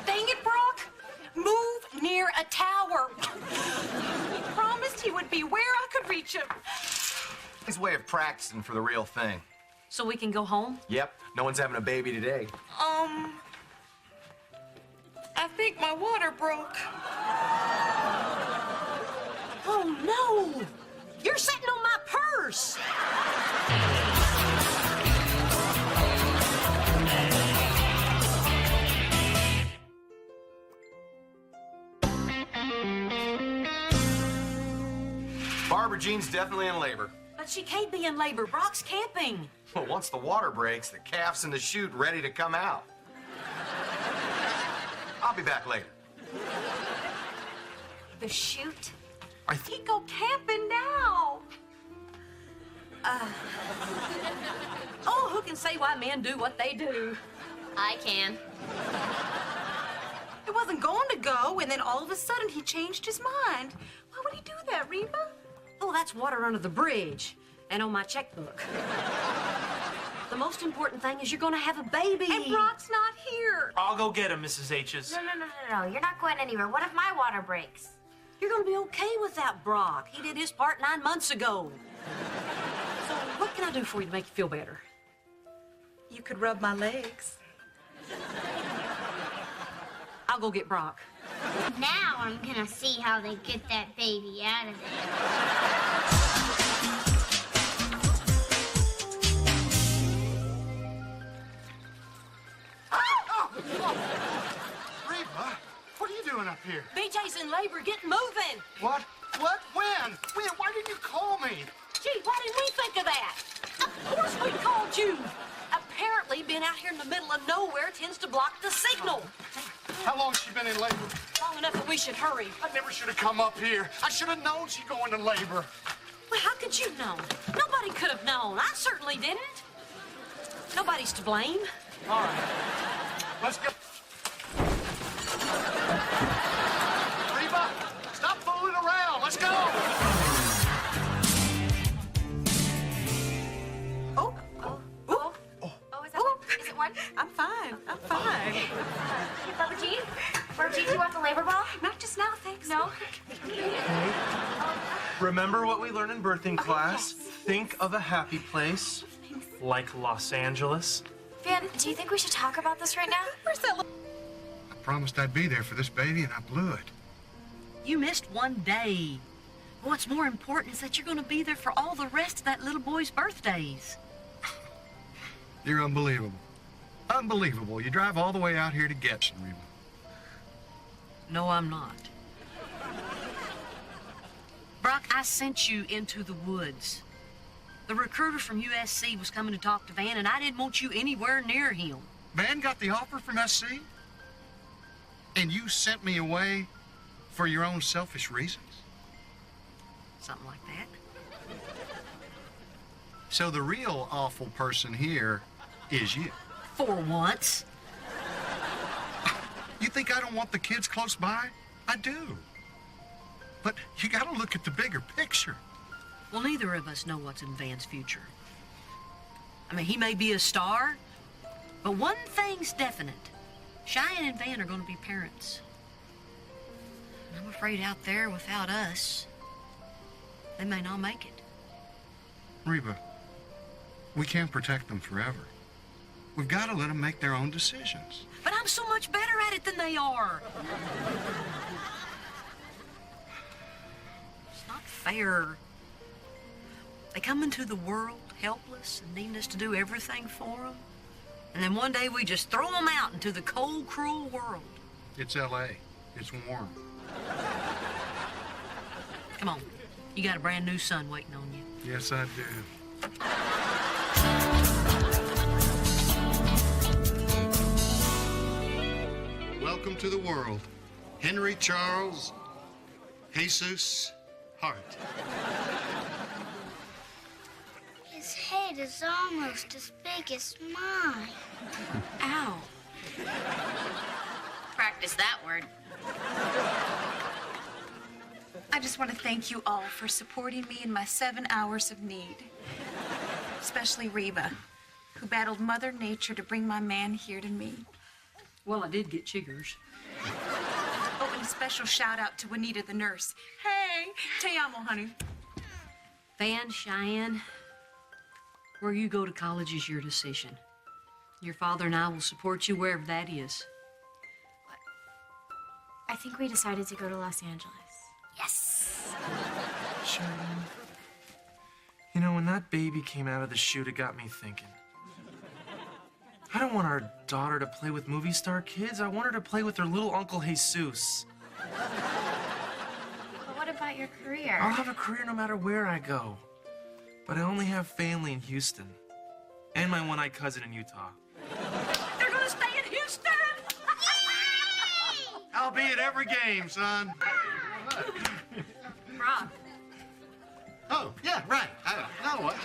Dang it, Brock! Move near a tower. He promised he would be where I could reach him. His way of practicing for the real thing. So we can go home? Yep, no one's having a baby today. I think my water broke. Oh, no! You're sitting on my purse! Barbara Jean's definitely in labor. But she can't be in labor. Brock's camping. Well, once the water breaks, the calf's in the chute ready to come out. I'll be back later. The chute? He go camping now. Oh, who can say why men do what they do? I can. He wasn't going to go, and then all of a sudden he changed his mind. Why would he do that, Reba? Oh, that's water under the bridge and on my checkbook. The most important thing is you're gonna have a baby. And Brock's not here. I'll go get him, Mrs. H's. No. You're not going anywhere. What if my water breaks? You're gonna be okay without Brock. He did his part 9 months ago. So what can I do for you to make you feel better? You could rub my legs. I'll go get Brock. Now I'm gonna see how they get that baby out of there. Reba, what are you doing up here? BJ's in labor. Get moving. What? What? When? When? Why didn't you call me? Gee, why didn't we think of that? Of course we called you. Apparently, being out here in the middle of nowhere tends to block the signal. How long has she been in labor? Long enough that we should hurry. I never should have come up here. I should have known she'd go into labor. Well, how could you know? Nobody could have known. I certainly didn't. Nobody's to blame. All right. Let's go. Reba, stop fooling around. Let's go. Is it one? I'm fine. I'm fine. Barbara Jean? Barbara Jean, do you want the labor ball? Not just now, thanks. No? Remember what we learned in birthing class? Think of a happy place, like Los Angeles. Van, do you think we should talk about this right now? Where's that? I promised I'd be there for this baby, and I blew it. You missed one day. What's more important is that you're going to be there for all the rest of that little boy's birthdays. You're unbelievable. Unbelievable. You drive all the way out here to get you, Reba. No, I'm not. Brock, I sent you into the woods. The recruiter from USC was coming to talk to Van, and I didn't want you anywhere near him. Van got the offer from SC? And you sent me away for your own selfish reasons? Something like that. So the real awful person here is you. For once. You think I don't want the kids close by? I do. But you gotta look at the bigger picture. Well, neither of us know what's in Van's future. I mean, he may be a star, but one thing's definite. Cheyenne and Van are going to be parents. And I'm afraid out there without us, they may not make it. Reba, we can't protect them forever. We've got to let them make their own decisions. But I'm so much better at it than they are. It's not fair. They come into the world helpless and needing us to do everything for them. And then one day we just throw them out into the cold, cruel world. It's L.A. It's warm. Come on. You got a brand new son waiting on you. Yes, I do. Welcome to the world. Henry Charles, Jesus, heart. His head is almost as big as mine. Ow. Practice that word. I just want to thank you all for supporting me in my 7 hours of need. Especially Reba, who battled Mother Nature to bring my man here to me. Well, I did get chiggers. Oh, and a special shout out to Juanita the nurse. Hey, te amo, honey. Van, Cheyenne, where you go to college is your decision. Your father and I will support you wherever that is. I think we decided to go to Los Angeles. Yes. Cheyenne, you know, when that baby came out of the chute, it got me thinking. I don't want our daughter to play with movie star kids. I want her to play with her little Uncle Jesus. But what about your career? I'll have a career no matter where I go. But I only have family in Houston. And my one-eyed cousin in Utah. They're gonna stay in Houston! I'll be at every game, son. Rob. Oh, yeah, right. I know what.